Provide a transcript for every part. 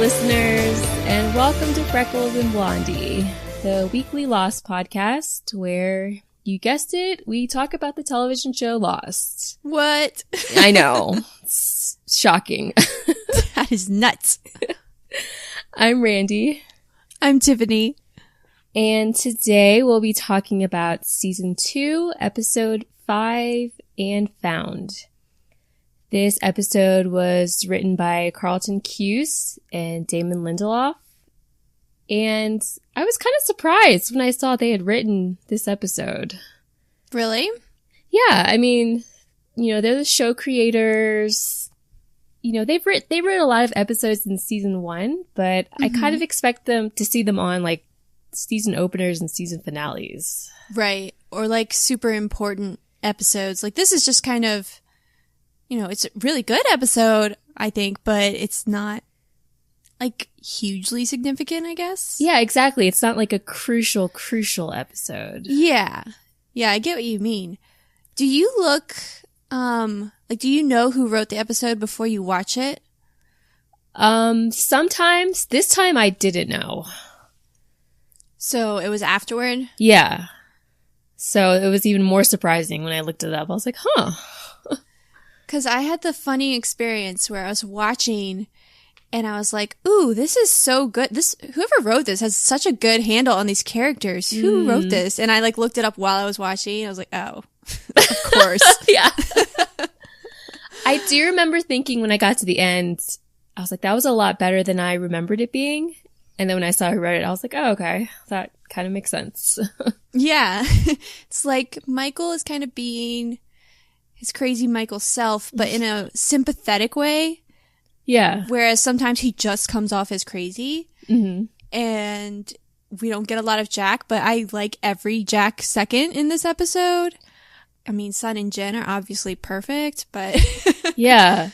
listeners, and welcome to Freckles and Blondie, the weekly Lost podcast where, you guessed it, we talk about the television show Lost. What? I know. It's shocking. That is nuts. I'm Randy. I'm Tiffany. And today we'll be talking about Season 2, Episode 5, and Found. This episode was written by Carlton Cuse and Damon Lindelof. And I was kind of surprised when I saw they had written this episode. Really? Yeah, I mean, they're the show creators. They've written a lot of episodes in Season 1, but I kind of expect them to see them on, like, season openers and season finales. Right. Or, like, super important episodes. Like, this is just kind of... it's a really good episode, I think, but it's not, like, hugely significant, I guess. Yeah, exactly. It's not like a crucial episode. Yeah. Yeah, I get what you mean. Do you look, do you know who wrote the episode before you watch it? Sometimes. This time I didn't know. So it was afterward? Yeah. So it was even more surprising when I looked it up. I was like, huh. Because I had the funny experience where I was watching and I was like, ooh, this is so good. Whoever wrote this has such a good handle on these characters. Who wrote this? And I looked it up while I was watching. I was like, oh, of course. Yeah. I do remember thinking when I got to the end, I was like, that was a lot better than I remembered it being. And then when I saw who wrote it, I was like, oh, okay. That kind of makes sense. Yeah. It's like Michael is kind of being... his crazy Michael self, but in a sympathetic way. Yeah. Whereas sometimes he just comes off as crazy. Mm-hmm. And we don't get a lot of Jack, but I like every Jack second in this episode. I mean, Sun and Jin are obviously perfect, but... Yeah.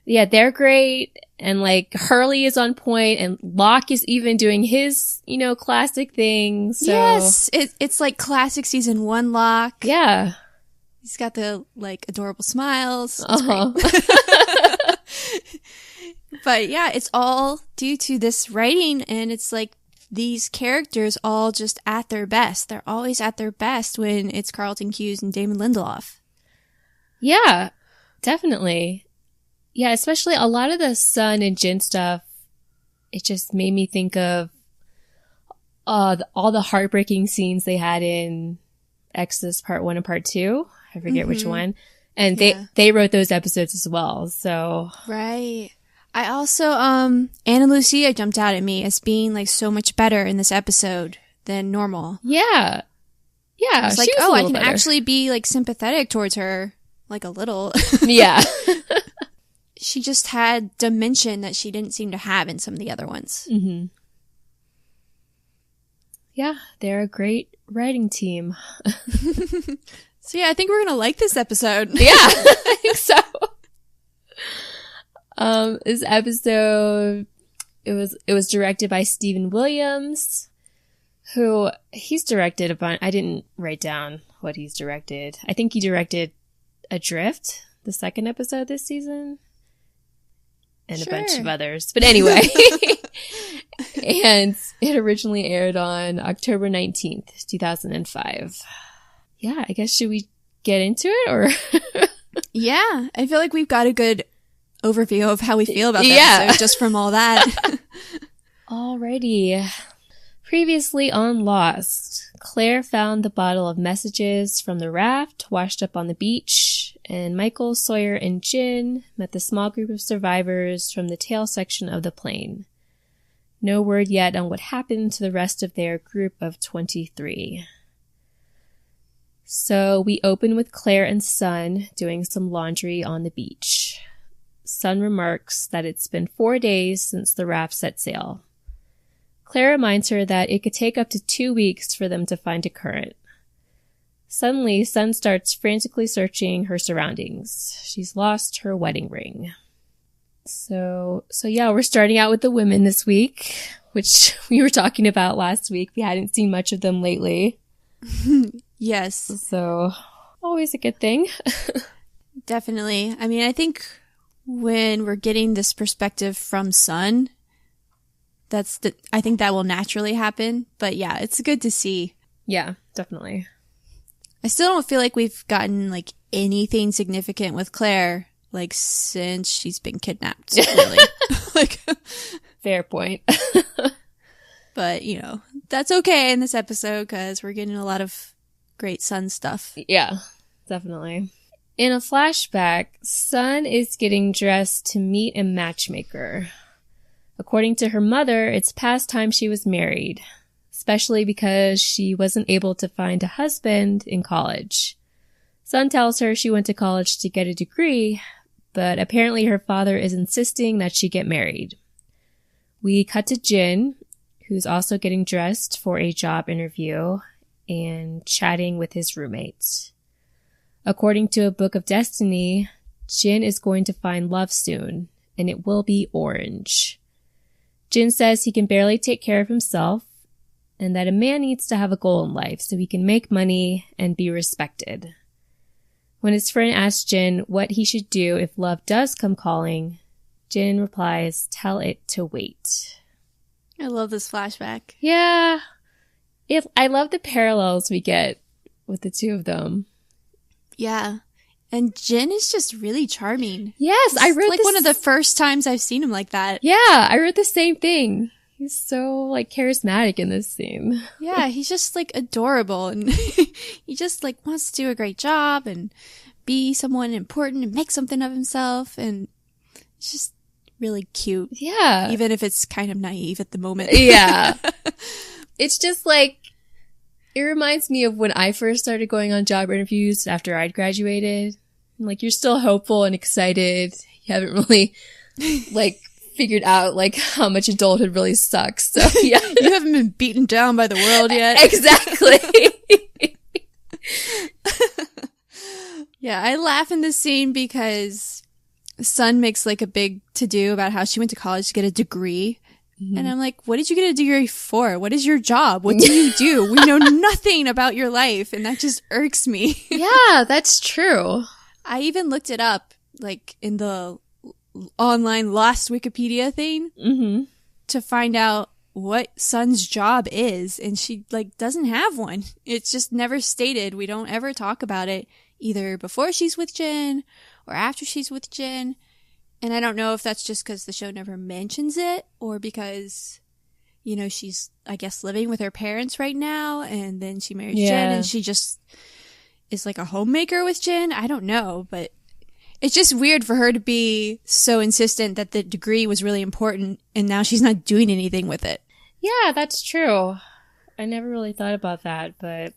Yeah, they're great. And like Hurley is on point and Locke is even doing his, classic thing. So. Yes. It's like classic season 1 Locke. Yeah. He's got the, adorable smiles. Uh-huh. But yeah, it's all due to this writing, and it's like these characters all just at their best. They're always at their best when it's Carlton Cuse and Damon Lindelof. Yeah, definitely. Yeah, especially a lot of the Sun and Jin stuff, it just made me think of all the heartbreaking scenes they had in Exodus Part 1 and Part 2. I forget which one. And they wrote those episodes as well, so. Right. I also, Anna Lucia jumped out at me as being, so much better in this episode than normal. Yeah. Yeah. It's like, I can actually be, sympathetic towards her, a little. Yeah. She just had dimension that she didn't seem to have in some of the other ones. Mm-hmm. Yeah, they're a great writing team. So yeah, I think we're going to like this episode. Yeah, I think so. This episode, it was directed by Stephen Williams, who he's directed a bunch. I didn't write down what he's directed. I think he directed Adrift, the second episode this season, and a bunch of others. But anyway, and it originally aired on October 19th, 2005. Yeah, I guess should we get into it or? Yeah, I feel like we've got a good overview of how we feel about that episode just from all that. Alrighty. Previously on Lost, Claire found the bottle of messages from the raft washed up on the beach, and Michael, Sawyer, and Jin met the small group of survivors from the tail section of the plane. No word yet on what happened to the rest of their group of 23. So we open with Claire and Sun doing some laundry on the beach. Sun remarks that it's been 4 days since the raft set sail. Claire reminds her that it could take up to 2 weeks for them to find a current. Suddenly, Sun starts frantically searching her surroundings. She's lost her wedding ring. So yeah, we're starting out with the women this week, which we were talking about last week. We hadn't seen much of them lately. Yes. So, always a good thing. Definitely. I mean, I think when we're getting this perspective from Sun, I think that will naturally happen. But yeah, it's good to see. Yeah, definitely. I still don't feel like we've gotten like anything significant with Claire, like since she's been kidnapped, really. Like, fair point. But, you know, that's okay in this episode because we're getting a lot of great Sun stuff. Yeah, definitely. In a flashback, Sun is getting dressed to meet a matchmaker. According to her mother, it's past time she was married, especially because she wasn't able to find a husband in college. Sun tells her she went to college to get a degree, but apparently her father is insisting that she get married. We cut to Jin, who's also getting dressed for a job interview and chatting with his roommates. According to a book of destiny, Jin is going to find love soon, and it will be orange. Jin says he can barely take care of himself, and that a man needs to have a goal in life so he can make money and be respected. When his friend asks Jin what he should do if love does come calling, Jin replies, "Tell it to wait." I love this flashback. Yeah. I love the parallels we get with the two of them. Yeah. And Jin is just really charming. Yes, I wrote like one of the first times I've seen him like that. Yeah, I wrote the same thing. He's so like charismatic in this scene. Yeah, he's just like adorable and he just like wants to do a great job and be someone important and make something of himself, and it's just really cute. Yeah. Even if it's kind of naive at the moment. Yeah. It's just like, it reminds me of when I first started going on job interviews after I'd graduated. Like, you're still hopeful and excited. You haven't really, like, figured out, like, how much adulthood really sucks. So, yeah. You haven't been beaten down by the world yet. Exactly. Yeah, I laugh in this scene because Sun makes, like, a big to-do about how she went to college to get a degree. Mm-hmm. And I'm like, what did you get a degree for? What is your job? What do you do? We know nothing about your life, and that just irks me. Yeah, that's true. I even looked it up, like, in the online lost Wikipedia thing to find out what Sun's job is, and she, like, doesn't have one. It's just never stated. We don't ever talk about it, either before she's with Jin or after she's with Jin. And I don't know if that's just because the show never mentions it, or because, you know, she's, I guess, living with her parents right now, and then she marries Jin, and she just is like a homemaker with Jin. I don't know, but it's just weird for her to be so insistent that the degree was really important, and now she's not doing anything with it. Yeah, that's true. I never really thought about that, but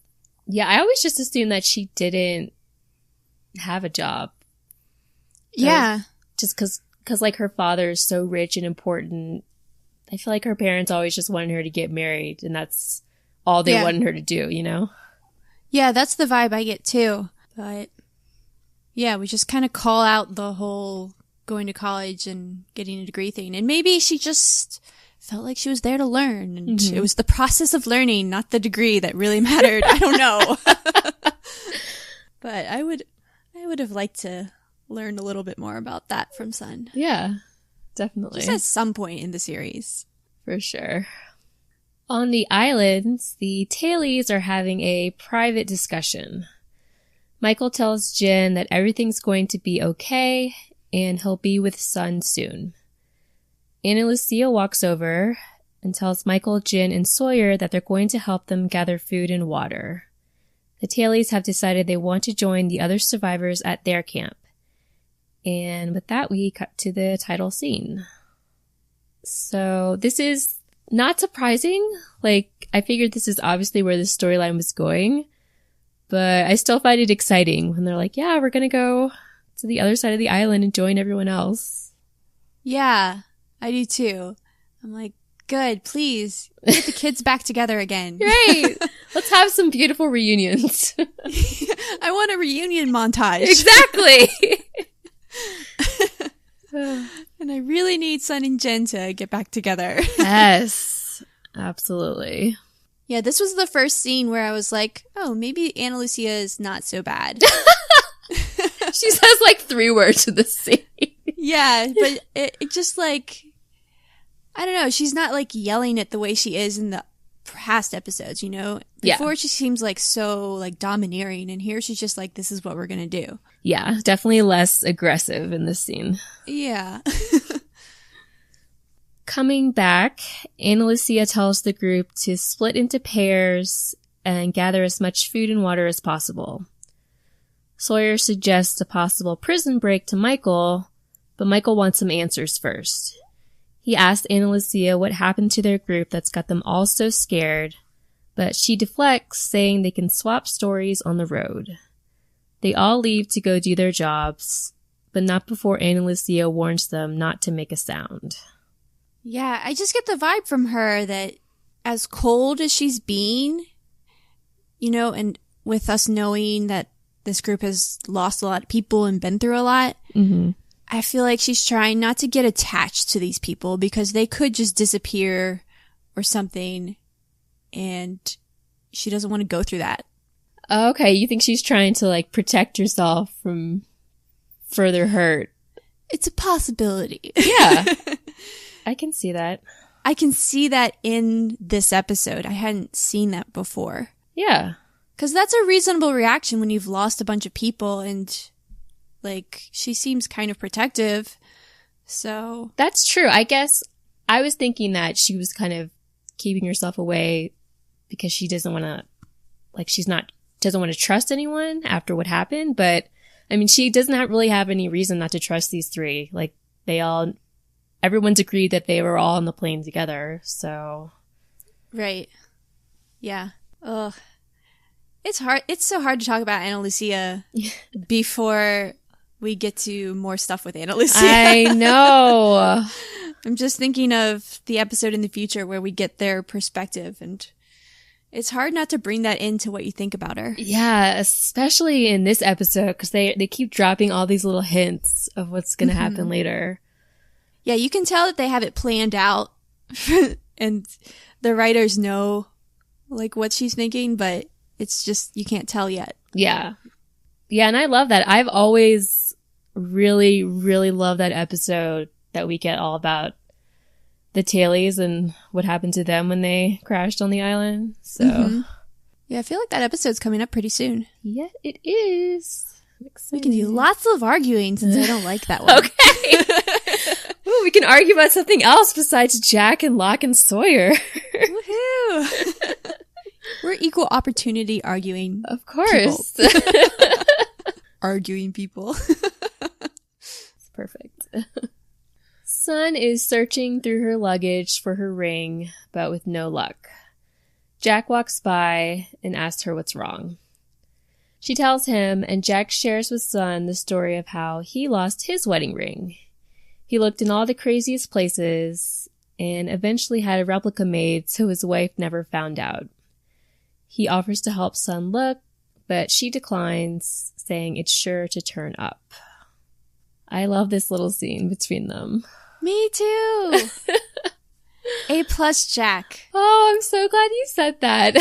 yeah, I always just assumed that she didn't have a job. Yeah. Just because like her father is so rich and important, I feel like her parents always just wanted her to get married, and that's all they wanted her to do, you know? Yeah, that's the vibe I get too. But yeah, we just kind of call out the whole going to college and getting a degree thing. And maybe she just felt like she was there to learn, and it was the process of learning, not the degree, that really mattered. I don't know. But I would have liked to learn a little bit more about that from Sun. Yeah, definitely. Just at some point in the series. For sure. On the islands, the tailies are having a private discussion. Michael tells Jin that everything's going to be okay, and he'll be with Sun soon. Ana Lucia walks over and tells Michael, Jin, and Sawyer that they're going to help them gather food and water. The tailies have decided they want to join the other survivors at their camp. And with that, we cut to the title scene. So this is not surprising. Like, I figured this is obviously where the storyline was going, but I still find it exciting when they're like, yeah, we're going to go to the other side of the island and join everyone else. Yeah, I do too. I'm like, good, please get the kids back together again. Right. Let's have some beautiful reunions. I want a reunion montage. Exactly. And I really need Sun and Jin to get back together. Yes, absolutely. Yeah, this was the first scene where I was like, oh, maybe Ana Lucia is not so bad. She says like 3 words in this scene. Yeah, but it just like, I don't know. She's not like yelling it the way she is in the past episodes, you know? Before she seems like so like domineering, and here she's just like, this is what we're gonna do. Yeah, definitely less aggressive in this scene. Yeah. Coming back, Ana Lucia tells the group to split into pairs and gather as much food and water as possible. Sawyer suggests a possible prison break to Michael, but Michael wants some answers first. He asks Ana Lucia what happened to their group that's got them all so scared, but she deflects, saying they can swap stories on the road. They all leave to go do their jobs, but not before Ana Lucia warns them not to make a sound. Yeah, I just get the vibe from her that as cold as she's being, you know, and with us knowing that this group has lost a lot of people and been through a lot, I feel like she's trying not to get attached to these people because they could just disappear or something, and she doesn't want to go through that. Okay, you think she's trying to, like, protect herself from further hurt? It's a possibility. Yeah. I can see that. I can see that in this episode. I hadn't seen that before. Yeah. Because that's a reasonable reaction when you've lost a bunch of people, and, like, she seems kind of protective, so... That's true. I guess I was thinking that she was kind of keeping herself away because she doesn't want to, like, doesn't want to trust anyone after what happened, but, I mean, she doesn't really have any reason not to trust these three. Like, everyone's agreed that they were all on the plane together, so... Right. Yeah. Ugh. It's hard. It's so hard to talk about Ana Lucia before we get to more stuff with Ana Lucia. I know. I'm just thinking of the episode in the future where we get their perspective, and it's hard not to bring that into what you think about her. Yeah, especially in this episode, because they keep dropping all these little hints of what's going to happen later. Yeah, you can tell that they have it planned out, and the writers know, like, what she's thinking, but it's just, you can't tell yet. Yeah. Yeah, and I love that. I've always really, really loved that episode that we get all about the tailies and what happened to them when they crashed on the island. So, Yeah, I feel like that episode's coming up pretty soon. Yeah, it is. We can do lots of arguing since I don't like that one. Okay. Ooh, we can argue about something else besides Jack and Locke and Sawyer. Woohoo! We're equal opportunity arguing. Of course. Arguing people. It's perfect. Sun is searching through her luggage for her ring, but with no luck. Jack walks by and asks her what's wrong. She tells him, and Jack shares with Sun the story of how he lost his wedding ring. He looked in all the craziest places and eventually had a replica made so his wife never found out. He offers to help Sun look, but she declines, saying it's sure to turn up. I love this little scene between them. Me too. A+ Jack. Oh, I'm so glad you said that.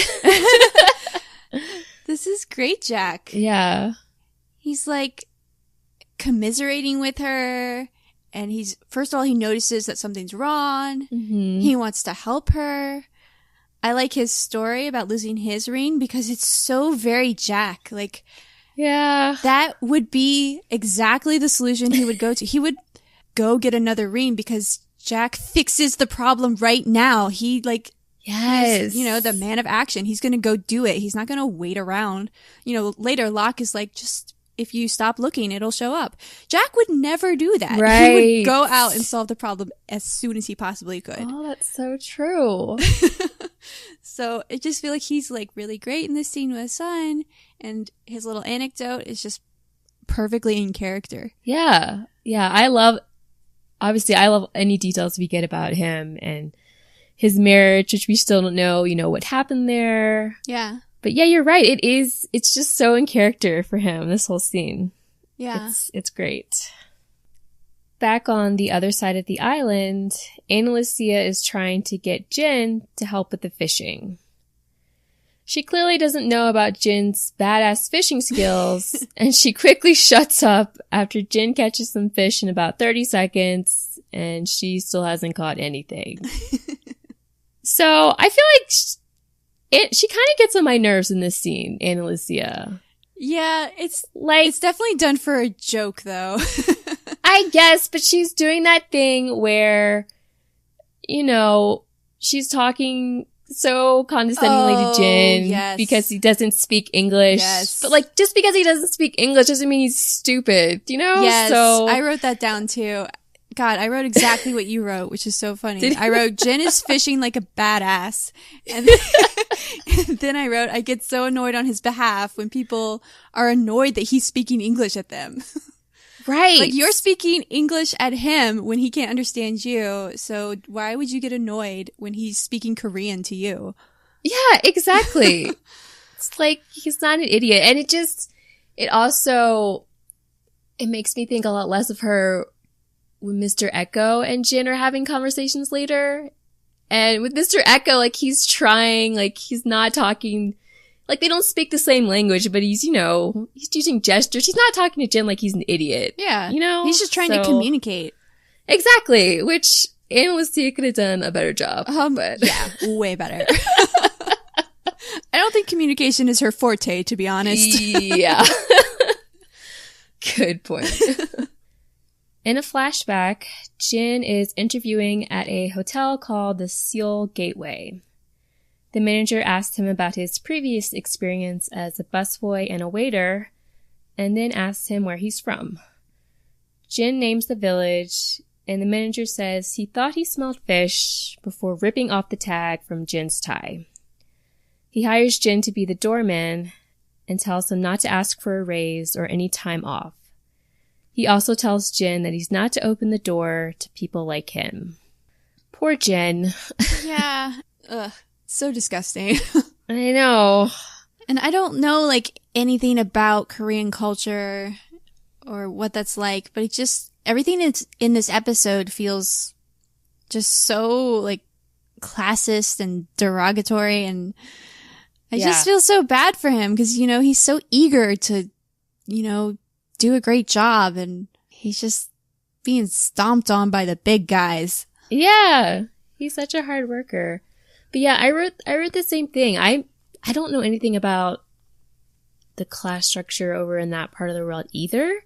This is great, Jack. Yeah. He's like commiserating with her, and first of all, he notices that something's wrong. He wants to help her. I like his story about losing his ring because it's so very Jack. Like, yeah, that would be exactly the solution he would go to. He would go get another ring because Jack fixes the problem right now. He yes, he's, the man of action. He's going to go do it. He's not going to wait around. Later Locke is like, just if you stop looking, it'll show up. Jack would never do that. Right. He would go out and solve the problem as soon as he possibly could. Oh, that's so true. So I just feel like he's like really great in this scene with Sun, and his little anecdote is just perfectly in character. Yeah. Yeah. I love any details we get about him and his marriage, which we still don't know, what happened there. Yeah. But yeah, you're right. It's just so in character for him, this whole scene. Yeah. It's great. Back on the other side of the island, Ana Lucia is trying to get Jin to help with the fishing. She clearly doesn't know about Jin's badass fishing skills, and she quickly shuts up after Jin catches some fish in about 30 seconds, and she still hasn't caught anything. So I feel like she kind of gets on my nerves in this scene, Ana Lucia. Yeah, it's definitely done for a joke, though. I guess, but she's doing that thing where, you know, she's talking so condescendingly to Jin because he doesn't speak English. Yes. But like, just because he doesn't speak English doesn't mean he's stupid, you know? Yes, so I wrote that down too. God, I wrote exactly what you wrote, which is so funny. I wrote, Jin is fishing like a badass. And then I wrote, I get so annoyed on his behalf when people are annoyed that he's speaking English at them. Right. Like, you're speaking English at him when he can't understand you. So why would you get annoyed when he's speaking Korean to you? Yeah, exactly. It's like, he's not an idiot. And it makes me think a lot less of her when Mr. Echo and Jin are having conversations later. And with Mr. Echo, like, he's trying, like, he's not talking, like, they don't speak the same language, but he's, you know, he's using gestures. He's not talking to Jin like he's an idiot. Yeah. You know? He's just trying to communicate. Exactly. Which Ana Lucia could have done a better job. But yeah, way better. I don't think communication is her forte, to be honest. Yeah. Good point. In a flashback, Jin is interviewing at a hotel called the Seoul Gateway. The manager asked him about his previous experience as a busboy and a waiter, and then asks him where he's from. Jin names the village, and the manager says he thought he smelled fish before ripping off the tag from Jin's tie. He hires Jin to be the doorman and tells him not to ask for a raise or any time off. He also tells Jin that he's not to open the door to people like him. Poor Jin. Yeah. Ugh. So disgusting. I know. And I don't know, like, anything about Korean culture or what that's like, but it just, everything that's in this episode feels just so, like, classist and derogatory, and I just feel so bad for him because, you know, he's so eager to, you know, do a great job, and he's just being stomped on by the big guys. Yeah, he's such a hard worker. But yeah, I wrote the same thing. I don't know anything about the class structure over in that part of the world either,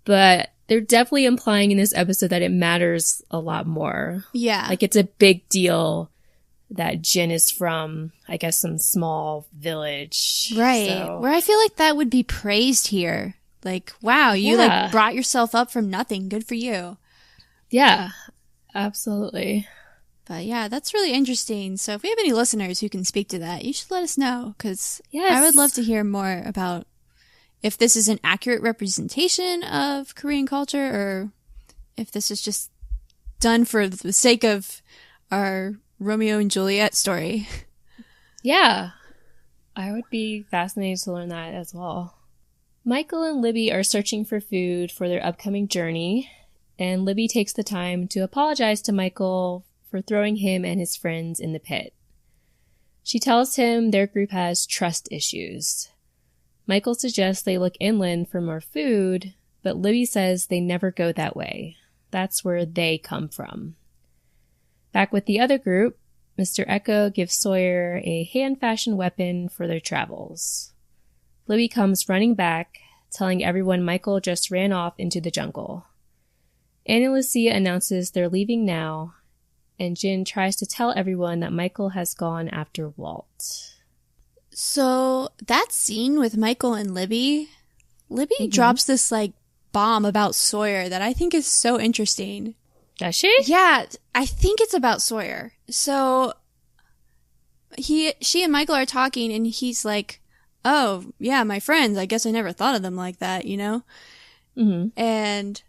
but they're definitely implying in this episode that it matters a lot more. Yeah. Like, it's a big deal that Jin is from, I guess, some small village. Right. So. Where I feel like that would be praised here. Like, wow, you like brought yourself up from nothing. Good for you. Yeah, absolutely. But yeah, that's really interesting. So if we have any listeners who can speak to that, you should let us know, because I would love to hear more about if this is an accurate representation of Korean culture, or if this is just done for the sake of our Romeo and Juliet story. Yeah, I would be fascinated to learn that as well. Michael and Libby are searching for food for their upcoming journey, and Libby takes the time to apologize to Michael for throwing him and his friends in the pit. She tells him their group has trust issues. Michael suggests they look inland for more food, but Libby says they never go that way. That's where they come from. Back with the other group, Mr. Echo gives Sawyer a hand-fashioned weapon for their travels. Libby comes running back, telling everyone Michael just ran off into the jungle. Ana Lucia announces they're leaving now, and Jin tries to tell everyone that Michael has gone after Walt. So that scene with Michael and Libby drops this like bomb about Sawyer that I think is so interesting. Does she? Yeah, I think it's about Sawyer. So she and Michael are talking, and he's like, oh, yeah, my friends, I guess I never thought of them like that, you know? Mm-hmm. And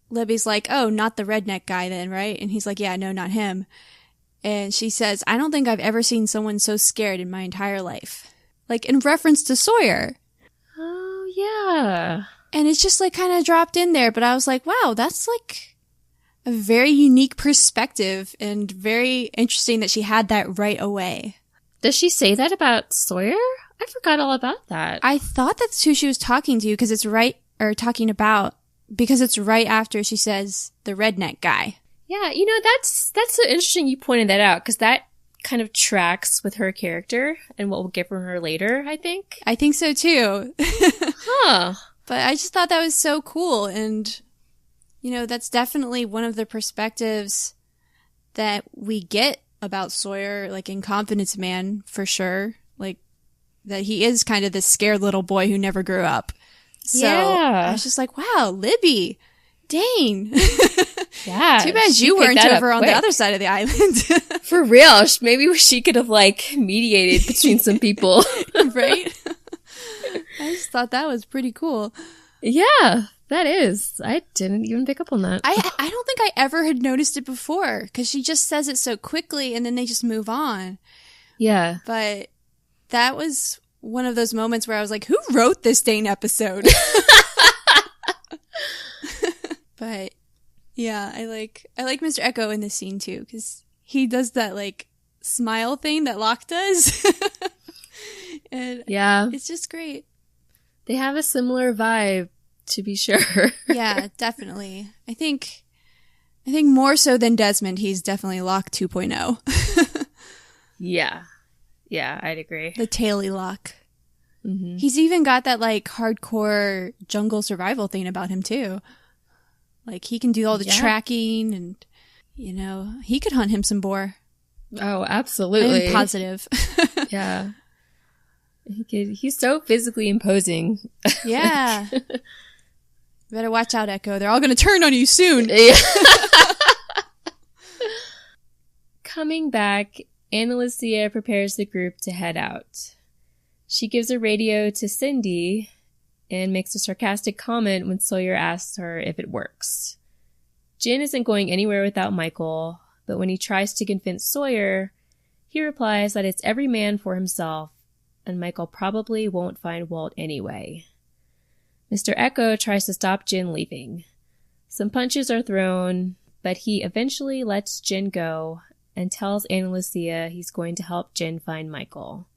Libby's like, oh, not the redneck guy then, right? And he's like, yeah, no, not him. And she says, I don't think I've ever seen someone so scared in my entire life. Like, in reference to Sawyer. Oh, yeah. And it's just, like, kind of dropped in there. But I was like, wow, that's, like, a very unique perspective, and very interesting that she had that right away. Does she say that about Sawyer? I forgot all about that. I thought that's who she was talking to because it's right after she says the redneck guy. Yeah, that's so interesting you pointed that out because that kind of tracks with her character and what we'll get from her later, I think. I think so too. Huh. But I just thought that was so cool. And, that's definitely one of the perspectives that we get about Sawyer, like in Confidence Man, for sure. Like, that he is kind of this scared little boy who never grew up. So I was just like, wow, Libby. Dang. Yeah. Too bad you weren't over on the other side of the island. For real. Maybe she could have, mediated between some people. Right? I just thought that was pretty cool. Yeah, that is. I didn't even pick up on that. I don't think I ever had noticed it before because she just says it so quickly and then they just move on. Yeah. But that was one of those moments where I was like, who wrote this dang episode? But yeah, I like Mr. Echo in this scene too because he does that smile thing that Locke does. And yeah, it's just great. They have a similar vibe, to be sure. Yeah, definitely. I think more so than Desmond, he's definitely Locke 2.0. Yeah, I'd agree. The taily Locke. Mm-hmm. He's even got that hardcore jungle survival thing about him too. He can do all the tracking and, he could hunt him some boar. Oh, absolutely. I'm positive. Yeah. He's so physically imposing. Yeah. Better watch out, Echo. They're all going to turn on you soon. Yeah. Coming back, Ana Lucia prepares the group to head out. She gives a radio to Cindy and makes a sarcastic comment when Sawyer asks her if it works. Jin isn't going anywhere without Michael, but when he tries to convince Sawyer, he replies that it's every man for himself, and Michael probably won't find Walt anyway. Mr. Echo tries to stop Jin leaving. Some punches are thrown, but he eventually lets Jin go and tells Ana Lucia he's going to help Jin find Michael.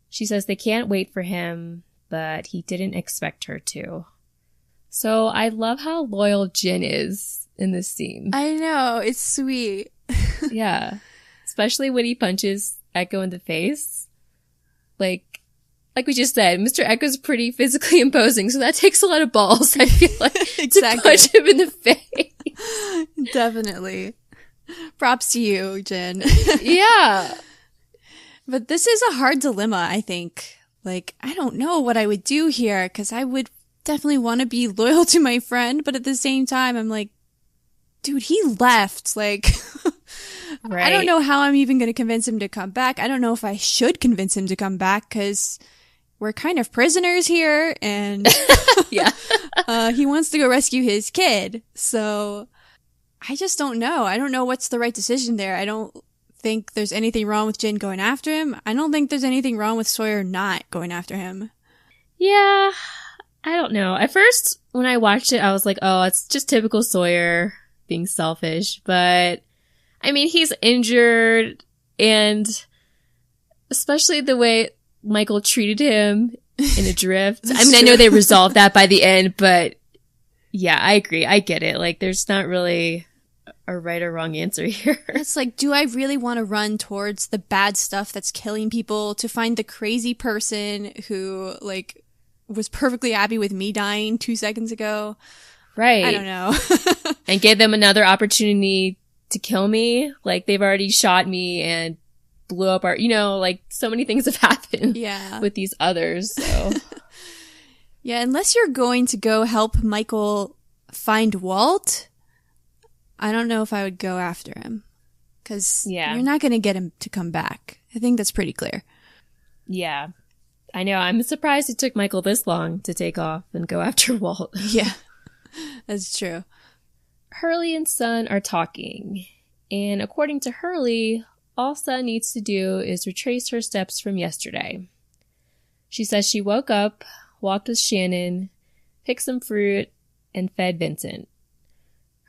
She says they can't wait for him, but he didn't expect her to. So I love how loyal Jin is in this scene. I know, it's sweet. Yeah. Especially when he punches Echo in the face. Like we just said, Mr. Echo's pretty physically imposing, so that takes a lot of balls, I feel like, exactly. to punch him in the face. Definitely. Props to you, Jin. Yeah. But this is a hard dilemma, I think. I don't know what I would do here, because I would definitely want to be loyal to my friend, but at the same time, I'm like, dude, he left. Right. I don't know how I'm even going to convince him to come back. I don't know if I should convince him to come back, because we're kind of prisoners here, and yeah, he wants to go rescue his kid. So I just don't know. I don't know what's the right decision there. I don't think there's anything wrong with Jin going after him. I don't think there's anything wrong with Sawyer not going after him. Yeah, I don't know. At first, when I watched it, I was like, oh, it's just typical Sawyer being selfish. But, I mean, he's injured, and especially the way Michael treated him in Adrift. I mean, I know they resolved that by the end, but yeah, I agree. I get it. There's not really a right or wrong answer here. It's do I really want to run towards the bad stuff that's killing people to find the crazy person who, was perfectly happy with me dying 2 seconds ago? Right. I don't know. And give them another opportunity to kill me? They've already shot me and blew up our, so many things have happened with these others, so. Yeah, unless you're going to go help Michael find Walt, I don't know if I would go after him. Because you're not going to get him to come back. I think that's pretty clear. Yeah. I know. I'm surprised it took Michael this long to take off and go after Walt. Yeah, that's true. Hurley and Sun are talking. And according to Hurley, all Sun needs to do is retrace her steps from yesterday. She says she woke up, walked with Shannon, picked some fruit, and fed Vincent.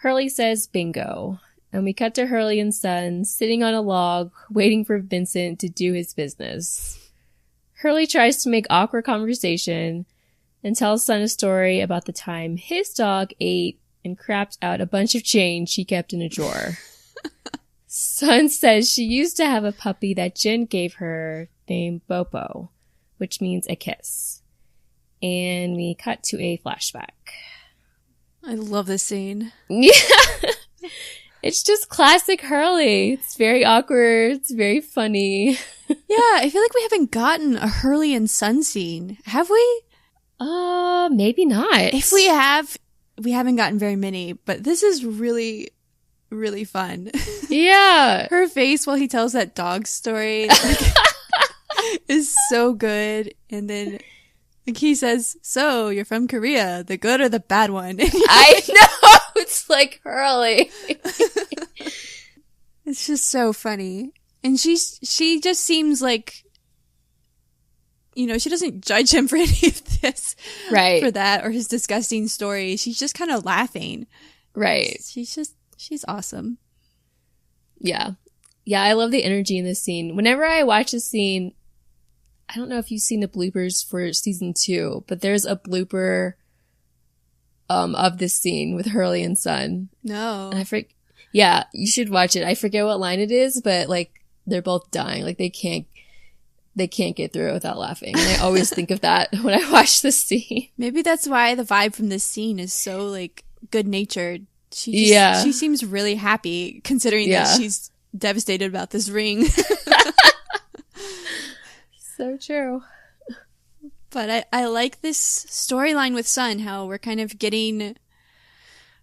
Hurley says bingo, And we cut to Hurley and Sun sitting on a log, waiting for Vincent to do his business. Hurley tries to make awkward conversation and tells Sun a story about the time his dog ate and crapped out a bunch of change she kept in a drawer. Sun says she used to have a puppy that Jin gave her named Bopo, which means a kiss. And we cut to a flashback. I love this scene. Yeah. It's just classic Hurley. It's very awkward. It's very funny. Yeah, I feel like we haven't gotten a Hurley and Sun scene. Have we? Maybe not. If we have, we haven't gotten very many, but this is really, really fun. Yeah. Her face while he tells that dog story is so good. And then like he says, "So, you're from Korea, the good or the bad one?" I know! It's like Hurley. It's just so funny. And she just seems like, you know, she doesn't judge him for any of this. Right. For that or his disgusting story. She's just kind of laughing. Right. She's awesome. Yeah. Yeah, I love the energy in this scene. Whenever I watch this scene, I don't know if you've seen the bloopers for season 2, but there's a blooper of this scene with Hurley and Sun. No. And yeah, you should watch it. I forget what line it is, but like they're both dying. Like they can't get through it without laughing. And I always think of that when I watch this scene. Maybe that's why the vibe from this scene is so like good natured. She seems really happy considering that she's devastated about this ring. So true. But I like this storyline with Sun, how we're kind of getting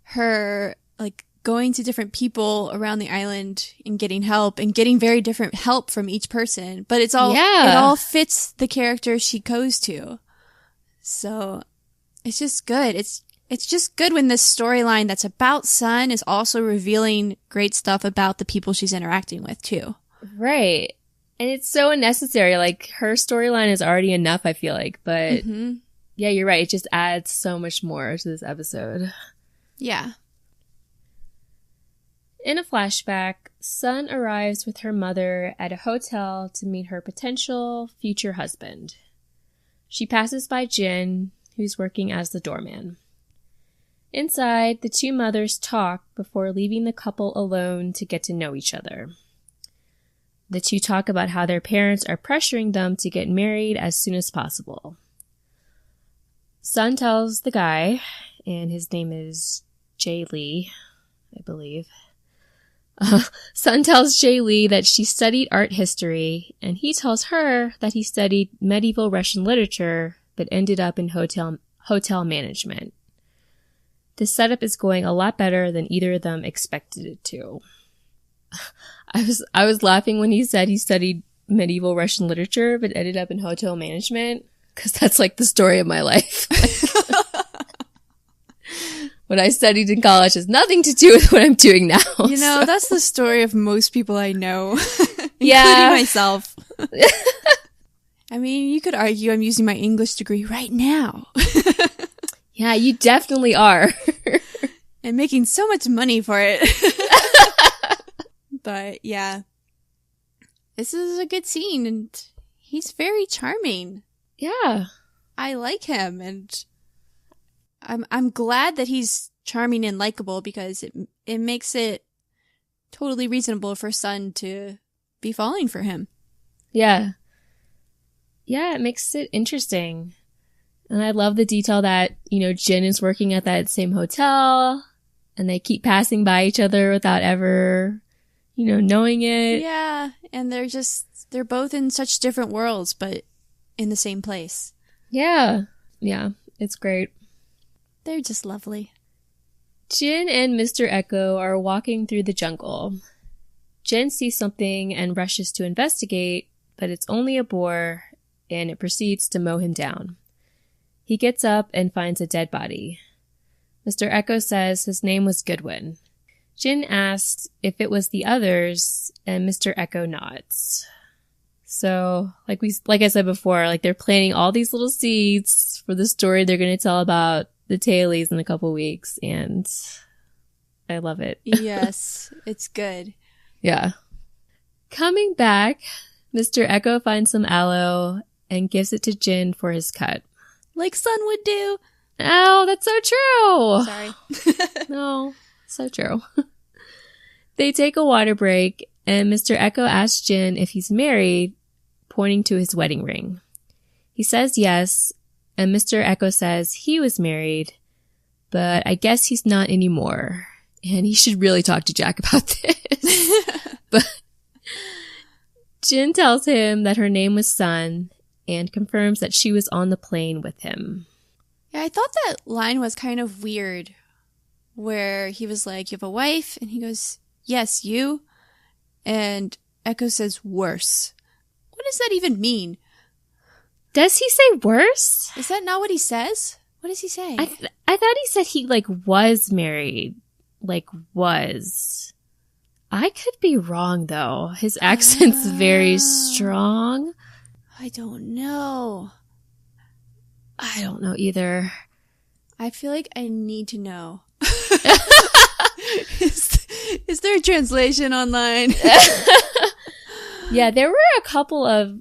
her like going to different people around the island and getting help and getting very different help from each person. But it all fits the character she goes to. So it's just good. It's just good when this storyline that's about Sun is also revealing great stuff about the people she's interacting with too. Right. And it's so unnecessary. Like, her storyline is already enough, I feel like. But, yeah, you're right. It just adds so much more to this episode. Yeah. In a flashback, Sun arrives with her mother at a hotel to meet her potential future husband. She passes by Jin, who's working as the doorman. Inside, the two mothers talk before leaving the couple alone to get to know each other. The two talk about how their parents are pressuring them to get married as soon as possible. Sun tells the guy, and his name is Jay Lee, I believe. Sun tells Jay Lee that she studied art history, and he tells her that he studied medieval Russian literature, but ended up in hotel management. This setup is going a lot better than either of them expected it to. I was laughing when he said he studied medieval Russian literature, but ended up in hotel management, because that's like the story of my life. What I studied in college has nothing to do with what I'm doing now. You know, that's the story of most people I know, yeah, including myself. I mean, you could argue I'm using my English degree right now. Yeah, you definitely are. And making so much money for it. But yeah, this is a good scene and he's very charming. Yeah. I like him and I'm glad that he's charming and likable because it makes it totally reasonable for Sun to be falling for him. Yeah. Yeah, it makes it interesting. And I love the detail that, you know, Jin is working at that same hotel and they keep passing by each other without ever, you know, knowing it. Yeah. And they're both in such different worlds, but in the same place. Yeah. Yeah. It's great. They're just lovely. Jin and Mr. Echo are walking through the jungle. Jin sees something and rushes to investigate, but it's only a boar, and it proceeds to mow him down. He gets up and finds a dead body. Mr. Echo says his name was Goodwin. Jin asks if it was the others, and Mr. Echo nods. So, like I said before, like they're planting all these little seeds for the story they're going to tell about the tailies in a couple weeks, and I love it. Yes, it's good. Yeah. Coming back, Mr. Echo finds some aloe and gives it to Jin for his cut. Like Sun would do. Oh, that's so true. Sorry. No, so true. They take a water break, and Mr. Echo asks Jin if he's married, pointing to his wedding ring. He says yes, and Mr. Echo says he was married, but I guess he's not anymore, and he should really talk to Jack about this. But Jin tells him that her name was Sun, and confirms that she was on the plane with him. Yeah, I thought that line was kind of weird, where he was like, you have a wife? And he goes, yes, you? And Echo says, worse. What does that even mean? Does he say worse? Is that not what he says? What does he say? I thought he said he, was married. Was. I could be wrong, though. His accent's very strong. I don't know. I don't know either. I feel like I need to know. Is there a translation online? Yeah, there were a couple of,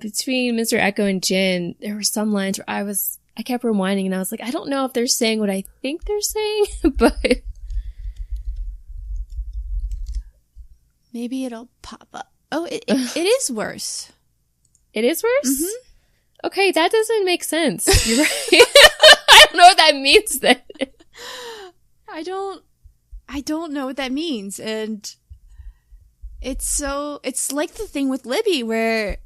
between Mr. Echo and Jin, there were some lines where I kept rewinding and I was like, I don't know if they're saying what I think they're saying, but maybe it'll pop up. Oh, it is worse. It is worse? Mm-hmm. Okay, that doesn't make sense. You're right. I don't know what that means then. I don't know what that means. And it's like the thing with Libby where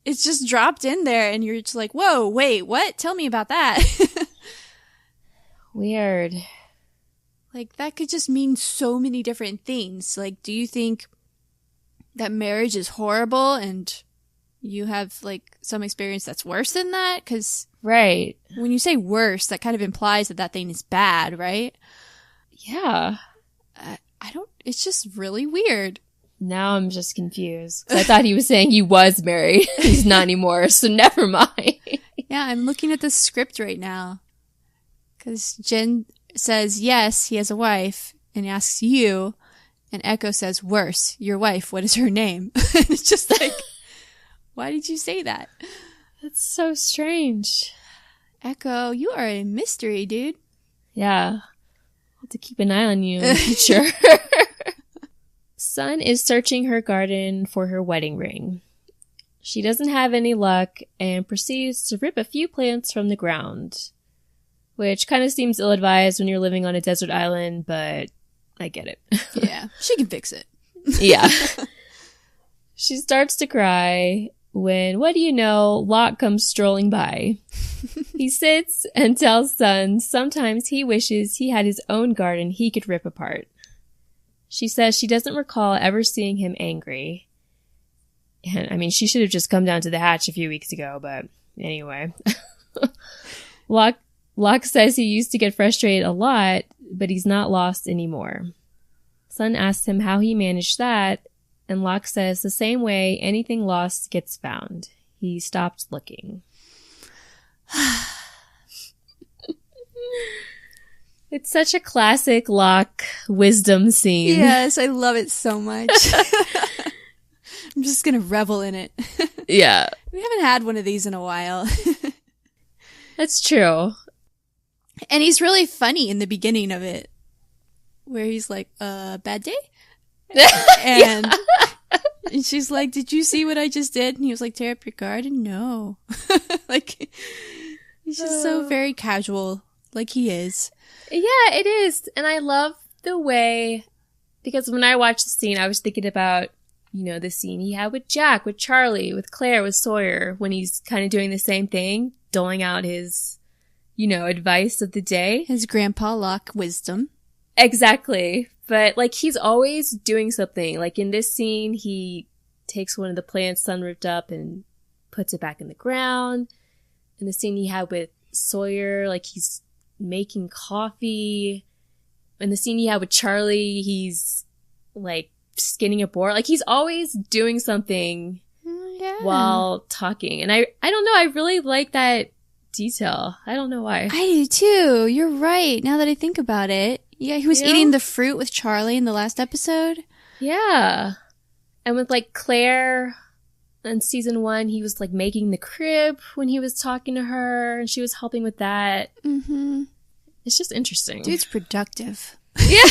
it's just dropped in there and you're just like, whoa, wait, what? Tell me about that. Weird. Like, that could just mean so many different things. Like, do you think that marriage is horrible and you have, some experience that's worse than that? Because right. When you say worse, that kind of implies that thing is bad, right? Yeah. It's just really weird. Now I'm just confused. I thought he was saying he was married. He's not anymore, so never mind. Yeah, I'm looking at the script right now. Because Jin says, yes, he has a wife, and he asks you, and Echo says, worse, your wife, what is her name? And it's just like, why did you say that? That's so strange. Echo, you are a mystery, dude. Yeah. I'll have to keep an eye on you in the future. Sun is searching her garden for her wedding ring. She doesn't have any luck and proceeds to rip a few plants from the ground, which kind of seems ill-advised when you're living on a desert island, but I get it. Yeah, she can fix it. Yeah. She starts to cry when, what do you know, Locke comes strolling by. He sits and tells Sun sometimes he wishes he had his own garden he could rip apart. She says she doesn't recall ever seeing him angry. And, I mean, she should have just come down to the hatch a few weeks ago, but anyway. Locke says he used to get frustrated a lot, but he's not lost anymore. Sun asks him how he managed that, and Locke says the same way anything lost gets found. He stopped looking. It's such a classic Locke wisdom scene. Yes, I love it so much. I'm just gonna revel in it. Yeah. We haven't had one of these in a while. That's true. And he's really funny in the beginning of it, where he's like, bad day? And, and she's like, did you see what I just did? And he was like, tear up your garden? No. He's just so very casual, like he is. Yeah, it is. And I love the way, because when I watched the scene, I was thinking about, the scene he had with Jack, with Charlie, with Claire, with Sawyer, when he's kind of doing the same thing, doling out his, advice of the day. His Grandpa Locke wisdom. Exactly. But, he's always doing something. Like, in this scene, he takes one of the plants Sun ripped up and puts it back in the ground. In the scene he had with Sawyer, he's making coffee. In the scene he had with Charlie, he's, skinning a boar. He's always doing something while talking. And I don't know, I really like that detail. I don't know why. I do too. You're right. Now that I think about it, Yeah, he was eating the fruit with Charlie in the last episode. Yeah. And with, like, Claire in season 1, he was, like, making the crib when he was talking to her, and she was helping with that. Mm-hmm. It's just interesting. Dude's productive. Yeah.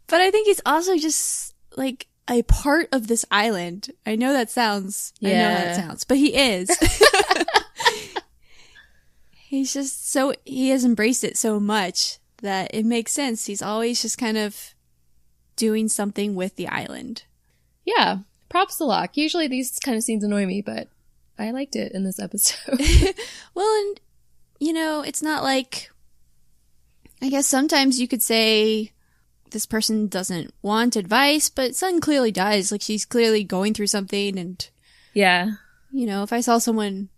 But I think he's also just, like, a part of this island. I know that sounds, but he is. He's just he has embraced it so much that it makes sense. He's always just kind of doing something with the island. Yeah. Props to Locke. Usually these kind of scenes annoy me, but I liked it in this episode. Well, and, you know, it's not like, I guess sometimes you could say this person doesn't want advice, but Sun clearly does. Like, she's clearly going through something, and, yeah. You know, if I saw someone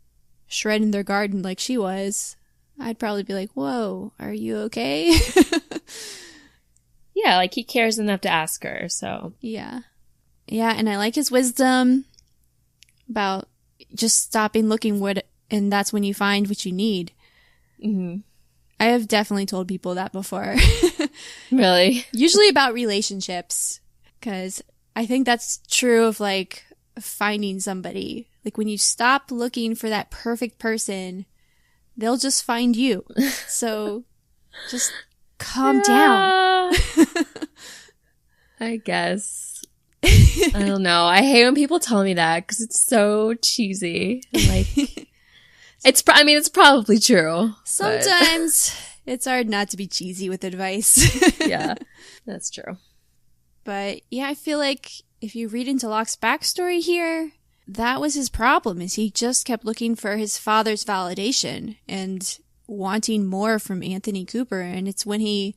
shredding their garden like she was, I'd probably be like, whoa, are you okay? Yeah, like, he cares enough to ask her, so. Yeah. Yeah, and I like his wisdom about just stopping looking and that's when you find what you need. Mm-hmm. I have definitely told people that before. Really? Usually about relationships, because I think that's true of, like, finding somebody. Like, when you stop looking for that perfect person, they'll just find you. So just calm down. I guess. I don't know. I hate when people tell me that because it's so cheesy. Like, it's probably true. Sometimes it's hard not to be cheesy with advice. Yeah, that's true. But yeah, I feel like if you read into Locke's backstory here, that was his problem, is he just kept looking for his father's validation and wanting more from Anthony Cooper. And it's when he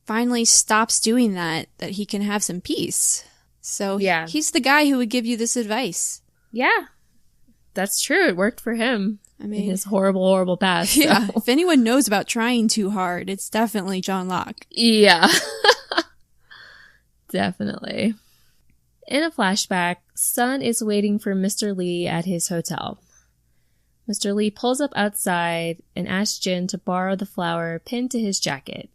finally stops doing that he can have some peace. So yeah, he's the guy who would give you this advice. Yeah, that's true. It worked for him. I mean, in his horrible, horrible past. Yeah. So. If anyone knows about trying too hard, it's definitely John Locke. Yeah. Definitely. In a flashback, Sun is waiting for Mr. Lee at his hotel. Mr. Lee pulls up outside and asks Jin to borrow the flower pinned to his jacket.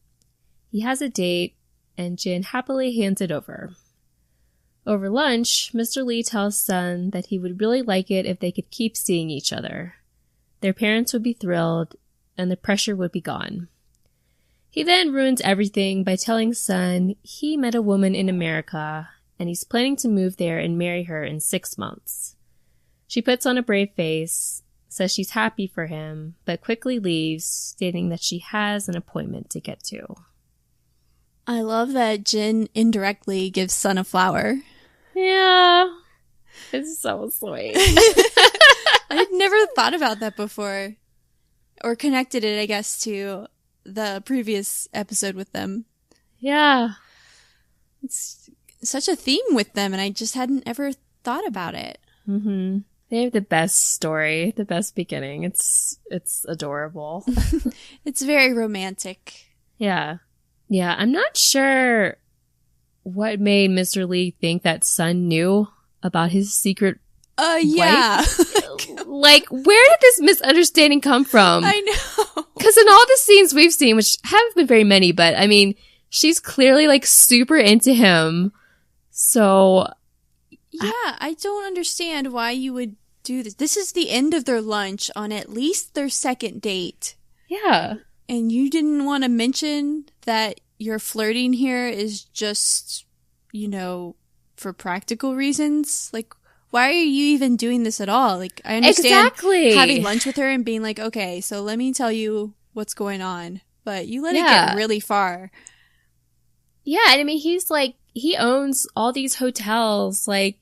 He has a date, and Jin happily hands it over. Over lunch, Mr. Lee tells Sun that he would really like it if they could keep seeing each other. Their parents would be thrilled, and the pressure would be gone. He then ruins everything by telling Sun he met a woman in America, and he's planning to move there and marry her in 6 months. She puts on a brave face, says she's happy for him, but quickly leaves, stating that she has an appointment to get to. I love that Jin indirectly gives Sun a flower. Yeah. It's so sweet. I'd never thought about that before. Or connected it, I guess, to the previous episode with them. Yeah. It's such a theme with them, and I just hadn't ever thought about it. Mm-hmm. They have the best story, the best beginning. It's adorable. It's very romantic. Yeah. Yeah, I'm not sure what made Mr. Lee think that Sun knew about his secret yeah. Like, where did this misunderstanding come from? I know. Because in all the scenes we've seen, which haven't been very many, but I mean, she's clearly like super into him. So. Yeah, I don't understand why you would do this. This is the end of their lunch on at least their second date. Yeah. And you didn't want to mention that your flirting here is just, for practical reasons? Like, why are you even doing this at all? Like, I understand having lunch with her and being like, okay, so let me tell you what's going on. But you let it get really far. Yeah, and I mean, he's like, he owns all these hotels. Like,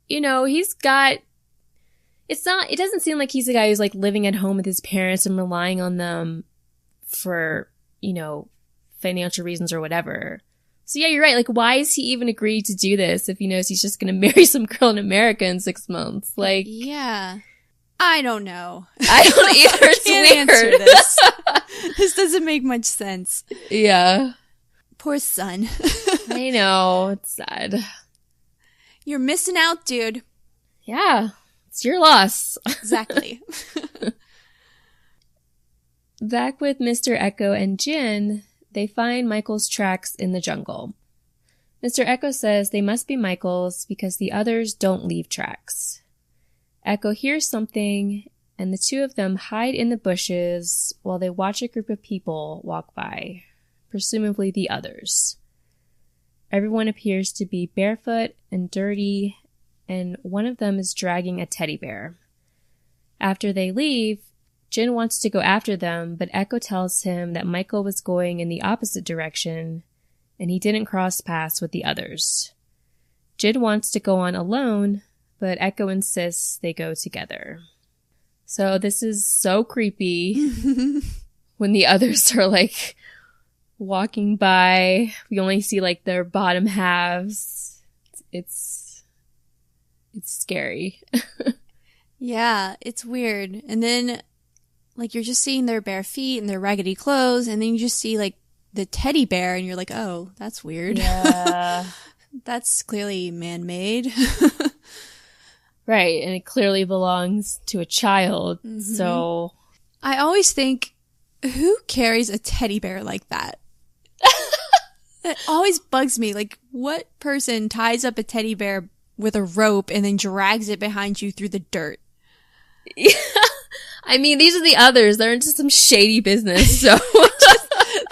he's got, it doesn't seem like he's a guy who's like living at home with his parents and relying on them for, financial reasons or whatever. So yeah, you're right. Like, why is he even agreed to do this if he knows he's just going to marry some girl in America in 6 months? Like, yeah, I don't know. I don't either. It's weird. Answer this. This doesn't make much sense. Yeah. Poor Sun. I know. It's sad. You're missing out, dude. Yeah. It's your loss. Exactly. Back with Mr. Echo and Jin, they find Michael's tracks in the jungle. Mr. Echo says they must be Michael's because the others don't leave tracks. Echo hears something, and the two of them hide in the bushes while they watch a group of people walk by, presumably the others. Everyone appears to be barefoot and dirty, and one of them is dragging a teddy bear. After they leave, Jin wants to go after them, but Echo tells him that Michael was going in the opposite direction, and he didn't cross paths with the others. Jin wants to go on alone, but Echo insists they go together. So this is so creepy when the others are like walking by. We only see like their bottom halves. It's scary. Yeah, it's weird. And then like you're just seeing their bare feet and their raggedy clothes, and then you just see like the teddy bear and you're like, oh, that's weird. Yeah. That's clearly man-made. Right, and it clearly belongs to a child, so... I always think, who carries a teddy bear like that? That always bugs me. Like, what person ties up a teddy bear with a rope and then drags it behind you through the dirt? Yeah. I mean, these are the others. They're into some shady business, so...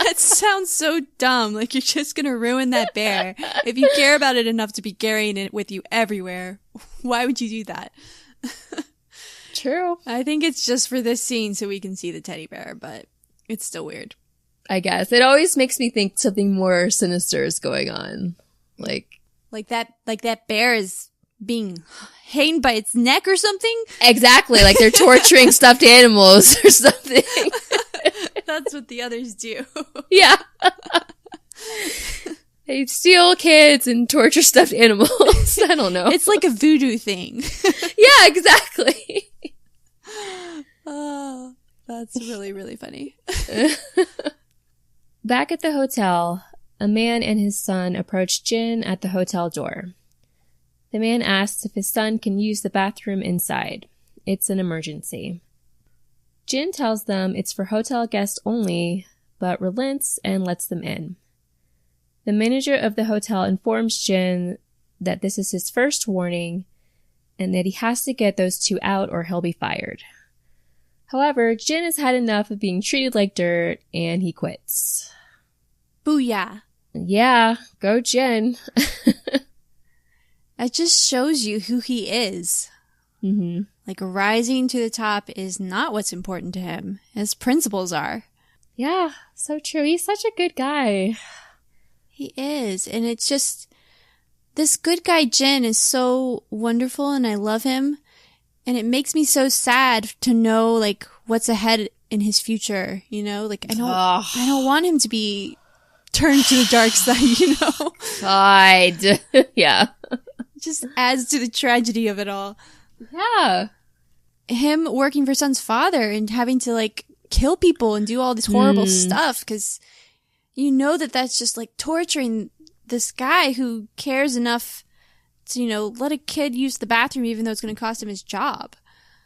That sounds so dumb. Like, you're just gonna ruin that bear. If you care about it enough to be carrying it with you everywhere, why would you do that? True. I think it's just for this scene so we can see the teddy bear, but it's still weird. I guess. It always makes me think something more sinister is going on. Like that bear is being hanged by its neck or something? Exactly. Like they're torturing stuffed animals or something. That's what the others do. Yeah. They steal kids and torture stuffed animals. I don't know. It's like a voodoo thing. Yeah, exactly. Oh, that's really, really funny. Back at the hotel, a man and his son approach Jin at the hotel door. The man asks if his son can use the bathroom inside. It's an emergency. Jin tells them it's for hotel guests only, but relents and lets them in. The manager of the hotel informs Jin that this is his first warning and that he has to get those two out or he'll be fired. However, Jin has had enough of being treated like dirt and he quits. Booyah. Yeah, go Jin. It just shows you who he is. Mm-hmm. Like, rising to the top is not what's important to him. His principles are. Yeah, so true. He's such a good guy. He is. And it's just, this good guy Jin is so wonderful and I love him. And it makes me so sad to know, like, what's ahead in his future, you know? Like, I don't want him to be turned to the dark side, you know? God. Yeah. It just adds to the tragedy of it all. Yeah. Him working for Sun's father and having to, like, kill people and do all this horrible stuff because you know that that's just, like, torturing this guy who cares enough to, you know, let a kid use the bathroom even though it's going to cost him his job.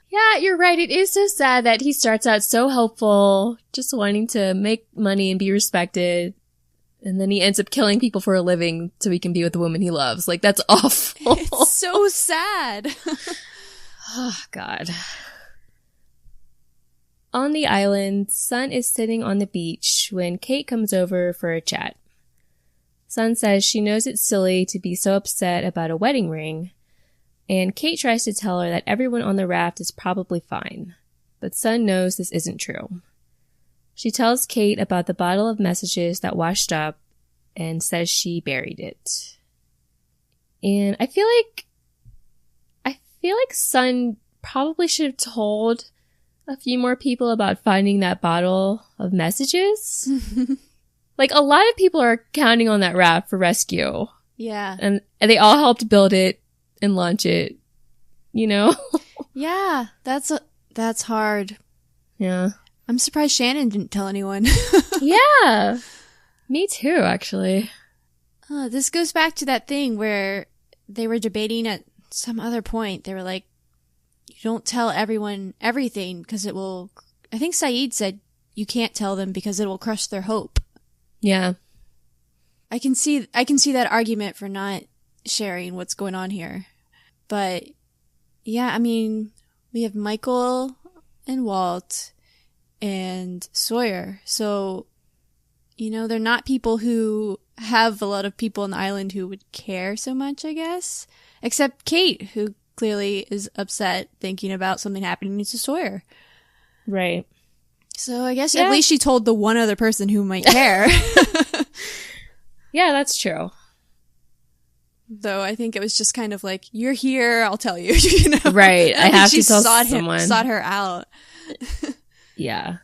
Yeah, you're right. It is so sad that he starts out so helpful, just wanting to make money and be respected. And then he ends up killing people for a living so he can be with the woman he loves. Like, that's awful. It's so sad. Oh, God. On the island, Sun is sitting on the beach when Kate comes over for a chat. Sun says she knows it's silly to be so upset about a wedding ring, and Kate tries to tell her that everyone on the raft is probably fine, but Sun knows this isn't true. She tells Kate about the bottle of messages that washed up and says she buried it. And I feel like Sun probably should have told a few more people about finding that bottle of messages. Like, a lot of people are counting on that raft for rescue. Yeah. And they all helped build it and launch it, you know? Yeah, that's hard. Yeah. I'm surprised Shannon didn't tell anyone. Yeah. Me too, actually. This goes back to that thing where they were debating at some other point. They were like, you don't tell everyone everything because it will... I think Saeed said you can't tell them because it will crush their hope. Yeah. I can see that argument for not sharing what's going on here. But yeah, I mean, we have Michael and Walt and Sawyer. So, you know, they're not people who have a lot of people on the island who would care so much, I guess. Except Kate, who clearly is upset thinking about something happening to Sawyer. Right. So I guess at least she told the one other person who might care. Yeah, that's true. Though I think it was just kind of like, you're here, I'll tell you. You know? Right. I have to tell someone. Sought her out. Yeah.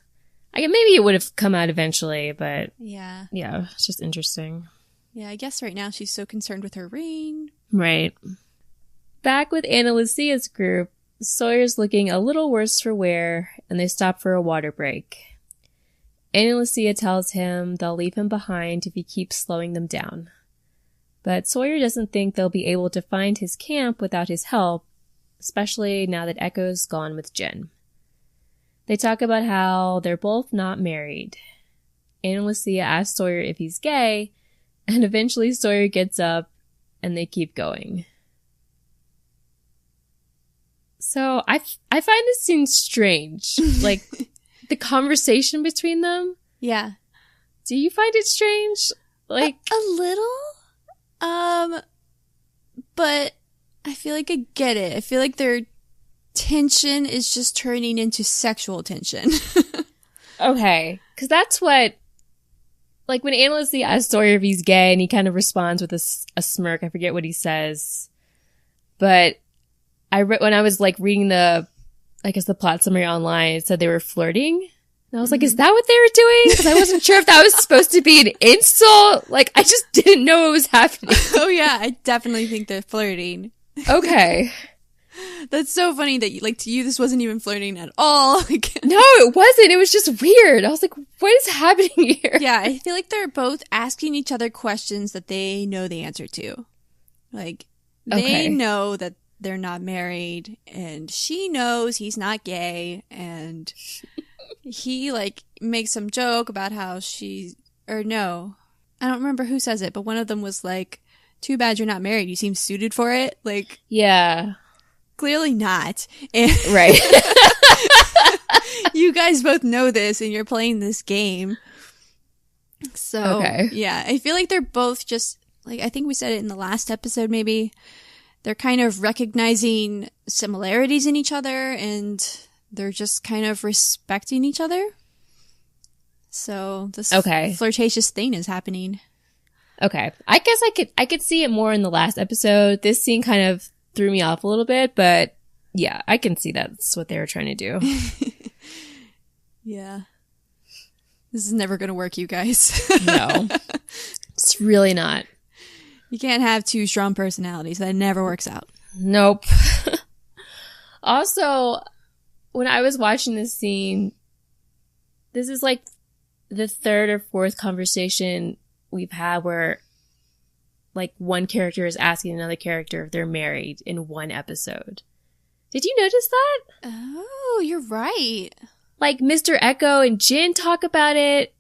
Maybe it would have come out eventually, but yeah, it's just interesting. Yeah, I guess right now she's so concerned with her ring. Right. Back with Ana Lucia's group, Sawyer's looking a little worse for wear, and they stop for a water break. Ana Lucia tells him they'll leave him behind if he keeps slowing them down. But Sawyer doesn't think they'll be able to find his camp without his help, especially now that Echo's gone with Jin. They talk about how they're both not married. Ana Lucia asks Sawyer if he's gay, and eventually Sawyer gets up, and they keep going. So I find this scene strange. Like, the conversation between them. Yeah. Do you find it strange? Like a little? But I feel like I get it. I feel like their tension is just turning into sexual tension. Okay. Because that's what, like, when Ana Lucia asks Sawyer if he's gay, and he kind of responds with a smirk. I forget what he says. But when I was, like, reading the plot summary online, it said they were flirting. And I was like, is that what they were doing? Because I wasn't sure if that was supposed to be an insult. Like, I just didn't know what was happening. Oh, yeah. I definitely think they're flirting. Okay. That's so funny that, to you, this wasn't even flirting at all. No, it wasn't. It was just weird. I was like, what is happening here? Yeah, I feel like they're both asking each other questions that they know the answer to. Like, they know that they're not married, and she knows he's not gay, and he, makes some joke about how I don't remember who says it, but one of them was like, too bad you're not married, you seem suited for it. Like, yeah. Clearly not. And right. You guys both know this, and you're playing this game. So, yeah, I feel like they're both just, I think we said it in the last episode maybe, they're kind of recognizing similarities in each other, and they're just kind of respecting each other. So this flirtatious thing is happening. Okay. I guess I could see it more in the last episode. This scene kind of threw me off a little bit, but yeah, I can see that's what they were trying to do. Yeah. This is never going to work, you guys. No. It's really not. You can't have two strong personalities. That never works out. Nope. Also, when I was watching this scene, this is the third or fourth conversation we've had where one character is asking another character if they're married in one episode. Did you notice that? Oh, you're right. Mr. Echo and Jin talk about it.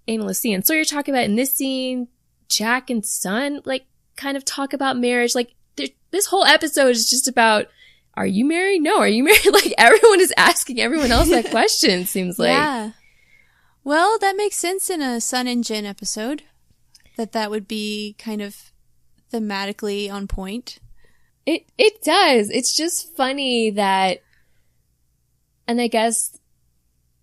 Ana Lucia and Sawyer talk about it in this scene. Jack and Sun, kind of talk about marriage. This whole episode is just about, are you married? No, are you married? Everyone is asking everyone else that question, seems like. Yeah. Well, that makes sense in a Sun and Jin episode. That would be kind of thematically on point. It does. It's just funny that, and I guess,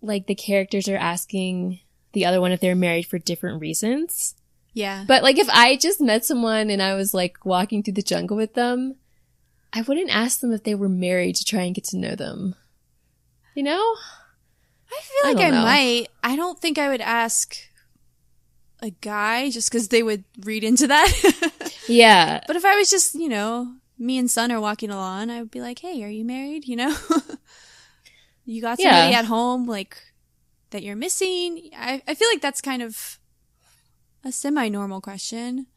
the characters are asking the other one if they're married for different reasons. Yeah. But, if I just met someone and I was, walking through the jungle with them, I wouldn't ask them if they were married to try and get to know them. You know? I feel like I might. I don't think I would ask a guy just because they would read into that. Yeah. But if I was just, me and Sun are walking along, I would be like, hey, are you married? You got somebody at home, that you're missing? I feel like that's kind of a semi-normal question.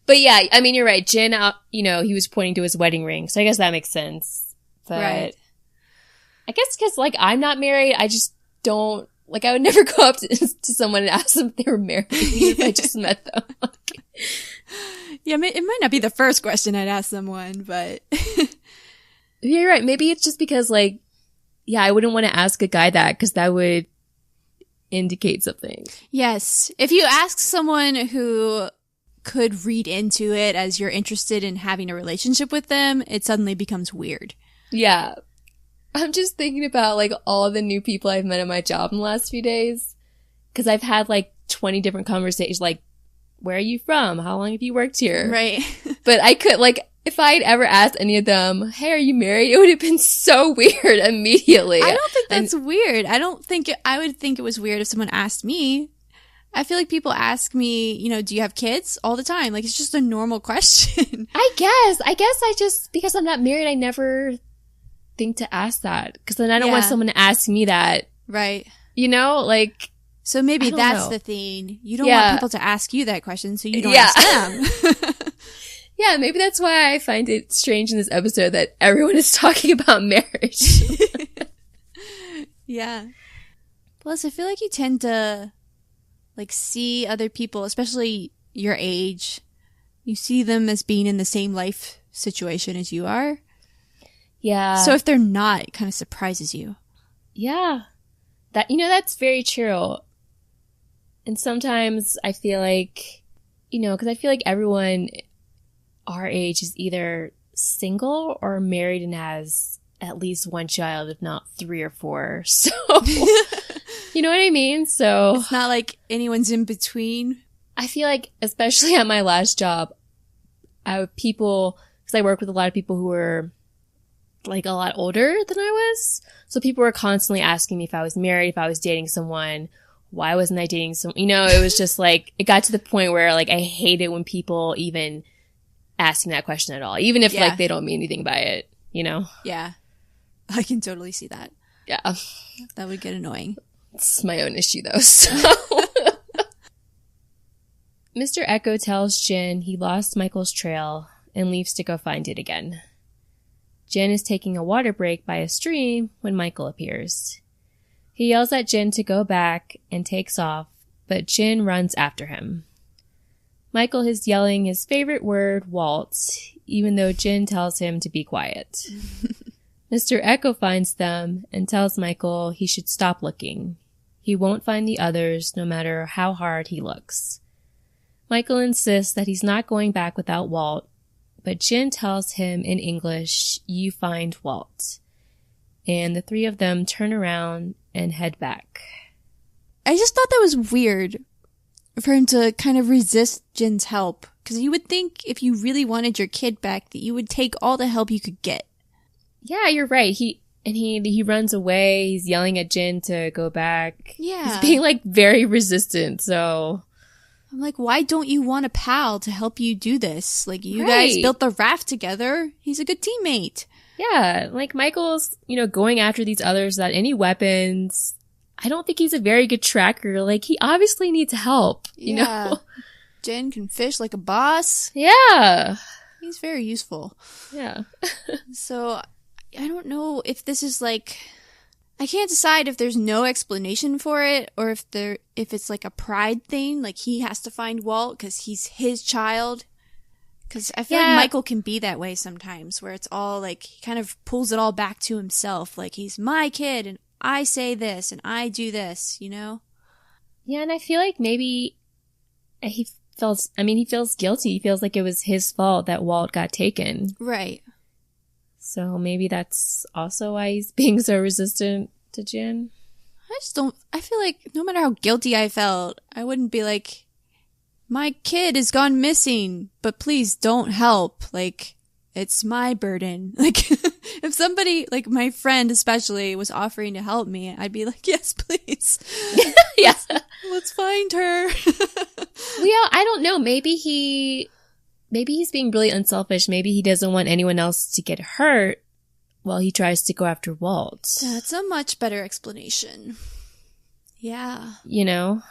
But yeah, I mean, you're right. Jin, he was pointing to his wedding ring, so I guess that makes sense. But right. I guess because, I'm not married, I just don't, Like, I would never go up to someone and ask them if they were married if I just met them. Yeah, it might not be the first question I'd ask someone, but... You're right. Maybe it's just because, like, yeah, I wouldn't want to ask a guy that because that would indicate something. Yes. If you ask someone who could read into it as you're interested in having a relationship with them, it suddenly becomes weird. Yeah. I'm just thinking about, like, all the new people I've met at my job in the last few days. Because I've had, like, 20 different conversations, like, where are you from? How long have you worked here? Right. But I could, like, if I'd ever asked any of them, hey, are you married? It would have been so weird immediately. I don't think that's weird. I would think it was weird if someone asked me. I feel like people ask me, you know, do you have kids? All the time. Like, it's just a normal question. I guess I just, because I'm not married, I never think to ask that. Because then I don't want someone to ask me that. Right. You know, like. So maybe that's the thing. You don't want people to ask you that question, so you don't ask them. Yeah, maybe that's why I find it strange in this episode that everyone is talking about marriage. Yeah. Plus, I feel like you tend to, like, see other people, especially your age. You see them as being in the same life situation as you are. Yeah. So if they're not, it kind of surprises you. Yeah. That, you know, that's very true. And sometimes I feel like, you know, because I feel like everyone our age is either single or married and has at least one child, if not 3 or 4. So, you know what I mean? So it's not like anyone's in between. I feel like, especially at my last job, because I work with a lot of people who were like a lot older than I was. So people were constantly asking me if I was married, if I was dating someone. Why wasn't I dating someone? You know, it was just like, it got to the point where like I hate it when people even asking that question at all, even if like they don't mean anything by it, you know? Yeah. I can totally see that. Yeah. That would get annoying. It's my own issue though, so. Mr. Echo tells Jin he lost Michael's trail and leaves to go find it again. Jin is taking a water break by a stream when Michael appears. He yells at Jin to go back and takes off, but Jin runs after him. Michael is yelling his favorite word, waltz, even though Jin tells him to be quiet. Mr. Echo finds them and tells Michael he should stop looking. He won't find the others no matter how hard he looks. Michael insists that he's not going back without Walt, but Jin tells him in English, you find Walt. And the 3 of them turn around and head back. I just thought that was weird for him to kind of resist Jin's help. Because you would think if you really wanted your kid back that you would take all the help you could get. Yeah, you're right. He runs away. He's yelling at Jin to go back. Yeah. He's being like very resistant, so. I'm like, why don't you want a pal to help you do this? Like, you Right. guys built the raft together. He's a good teammate. Yeah, like Michael's, you know, going after these others without any weapons. I don't think he's a very good tracker. Like, he obviously needs help, you know? Jin can fish like a boss. Yeah. He's very useful. Yeah. So, I don't know if this is like... I can't decide if there's no explanation for it or if it's like a pride thing. Like, he has to find Walt because he's his child. Because I feel like Michael can be that way sometimes, where it's all like, he kind of pulls it all back to himself. Like, he's my kid, and I say this, and I do this, you know? Yeah, and I feel like maybe he feels guilty. He feels like it was his fault that Walt got taken. Right. So maybe that's also why he's being so resistant to Jin. I feel like no matter how guilty I felt, I wouldn't be like, my kid has gone missing, but please don't help. Like, it's my burden. Like, if somebody, like my friend especially, was offering to help me, I'd be like, yes, please. Yeah. Let's find her. Well, yeah, I don't know. Maybe he's being really unselfish. Maybe he doesn't want anyone else to get hurt while he tries to go after Walt. That's a much better explanation. Yeah. You know?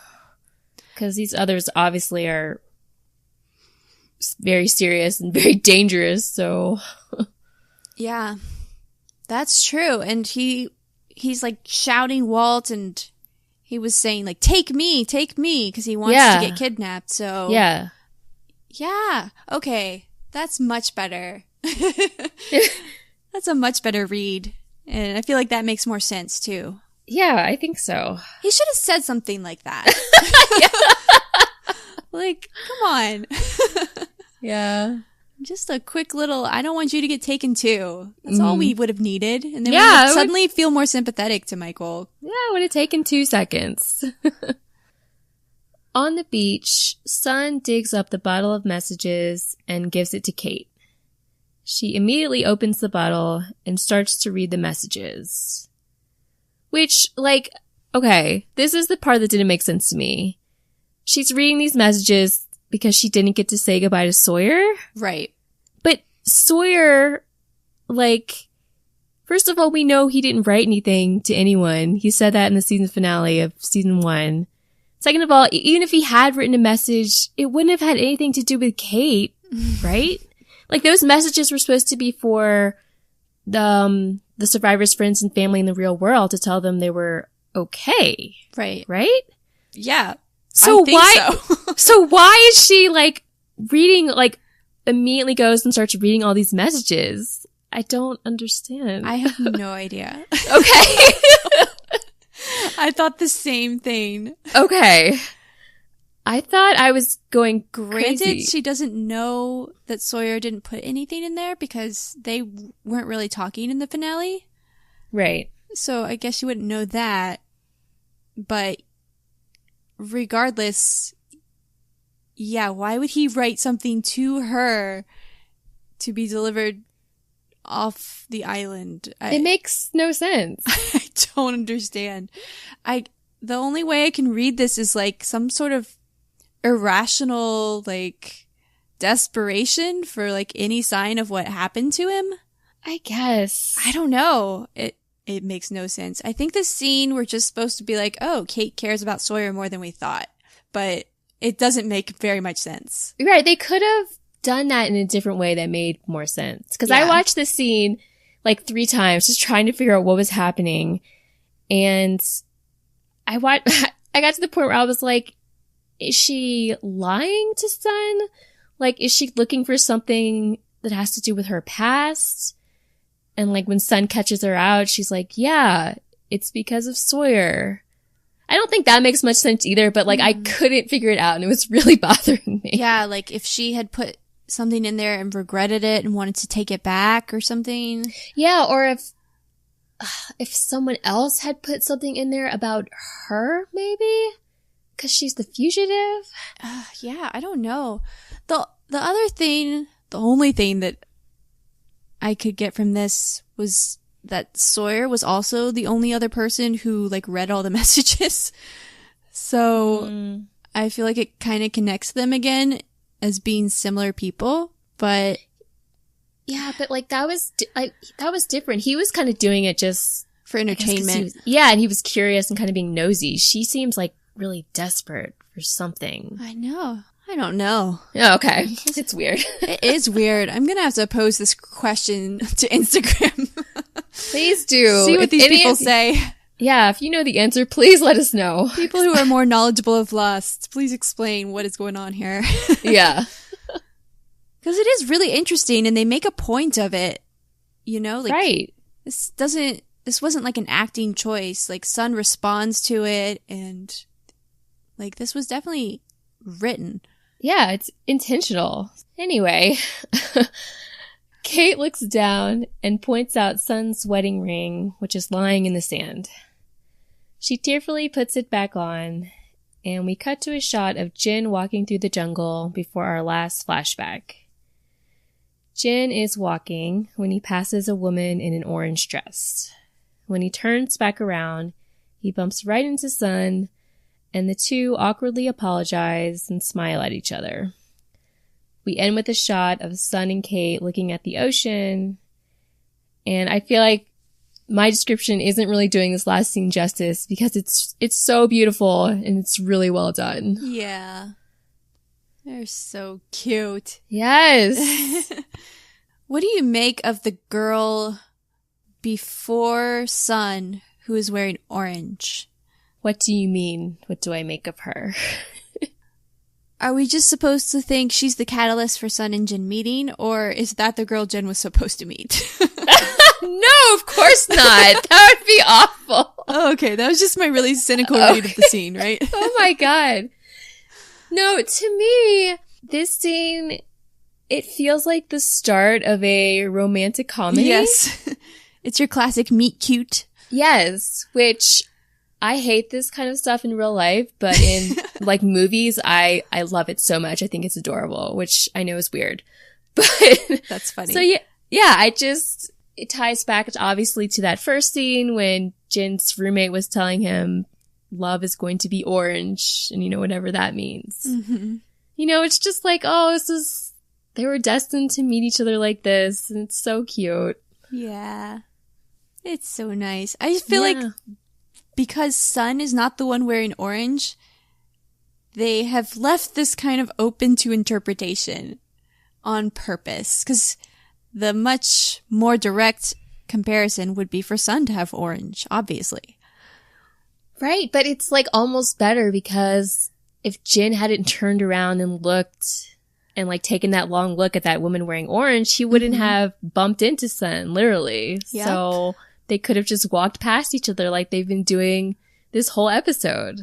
Because these others obviously are very serious and very dangerous, so... Yeah. That's true. And he's like shouting Walt, and he was saying, like, take me, because he wants to get kidnapped. So yeah. Okay, that's much better. That's a much better read, and I feel like that makes more sense too. Yeah, I think so. He should have said something like that. Like, come on. Yeah. Just a quick little, I don't want you to get taken too. That's all we would have needed. And then we would suddenly feel more sympathetic to Michael. Yeah, it would have taken 2 seconds. On the beach, Sun digs up the bottle of messages and gives it to Kate. She immediately opens the bottle and starts to read the messages. Which, like, okay, this is the part that didn't make sense to me. She's reading these messages because she didn't get to say goodbye to Sawyer. Right. But Sawyer, like, first of all, we know he didn't write anything to anyone. He said that in the season finale of season 1. Second of all, even if he had written a message, it wouldn't have had anything to do with Kate, right? Like, those messages were supposed to be for the survivors' friends and family in the real world to tell them they were okay. Right. Right? Yeah. So so why is she, like, reading, like, immediately goes and starts reading all these messages? I don't understand. I have no idea. Okay. I thought the same thing. Okay. I thought I was going crazy. Granted, she doesn't know that Sawyer didn't put anything in there because they weren't really talking in the finale. Right. So I guess she wouldn't know that. But regardless, yeah, why would he write something to her to be delivered off the island? It makes no sense. I don't understand. The only way I can read this is like some sort of irrational, like, desperation for, like, any sign of what happened to him. I guess. I don't know. It makes no sense. I think this scene, we're just supposed to be like, oh, Kate cares about Sawyer more than we thought. But it doesn't make very much sense. Right. They could have done that in a different way that made more sense. Because I watched this scene like 3 times just trying to figure out what was happening. And I got to the point where I was like, is she lying to Sun? Like, is she looking for something that has to do with her past? And, like, when Sun catches her out, she's like, yeah, it's because of Sawyer. I don't think that makes much sense either, but, like, I couldn't figure it out, and it was really bothering me. Yeah, like, if she had put something in there and regretted it and wanted to take it back or something. Yeah, or if someone else had put something in there about her, maybe? Because she's the fugitive? Yeah, I don't know. The other thing, the only thing that I could get from this was that Sawyer was also the only other person who, like, read all the messages. So I feel like it kind of connects them again as being similar people, but yeah, but, like, that was different. He was kind of doing it just for entertainment. And he was curious and kind of being nosy. She seems like really desperate for something. I know. I don't know. Oh, okay. It's weird. It is weird. I'm going to have to pose this question to Instagram. Please do. See what these people say. Yeah, if you know the answer, please let us know. People who are more knowledgeable of Lost, please explain what is going on here. Yeah. Because it is really interesting and they make a point of it. You know? Like, right. This wasn't like an acting choice. Like, Sun responds to it and, like, this was definitely written. Yeah, it's intentional. Anyway, Kate looks down and points out Sun's wedding ring, which is lying in the sand. She tearfully puts it back on, and we cut to a shot of Jin walking through the jungle before our last flashback. Jin is walking when he passes a woman in an orange dress. When he turns back around, he bumps right into Sun, and the two awkwardly apologize and smile at each other. We end with a shot of Sun and Kate looking at the ocean, and I feel like my description isn't really doing this last scene justice because it's so beautiful and it's really well done. Yeah. They're so cute. Yes. What do you make of the girl before Sun who is wearing orange? What do you mean? What do I make of her? Are we just supposed to think she's the catalyst for Sun and Jin meeting, or is that the girl Jin was supposed to meet? No, of course not. That would be awful. Oh, okay. That was just my really cynical read of the scene, right? Oh my god. No, to me, this scene, it feels like the start of a romantic comedy. Yes. It's your classic meet cute. Yes, which I hate this kind of stuff in real life, but in like movies, I love it so much. I think it's adorable, which I know is weird. But that's funny. So it ties back obviously to that first scene when Jin's roommate was telling him love is going to be orange, and whatever that means. Mm-hmm. It's just like, oh, they were destined to meet each other like this, and it's so cute. Yeah. It's so nice. I just feel like because Sun is not the one wearing orange, they have left this kind of open to interpretation on purpose. Because the much more direct comparison would be for Sun to have orange, obviously. Right, but it's like almost better because if Jin hadn't turned around and looked and like taken that long look at that woman wearing orange, he wouldn't have bumped into Sun, literally. Yep. So they could have just walked past each other like they've been doing this whole episode.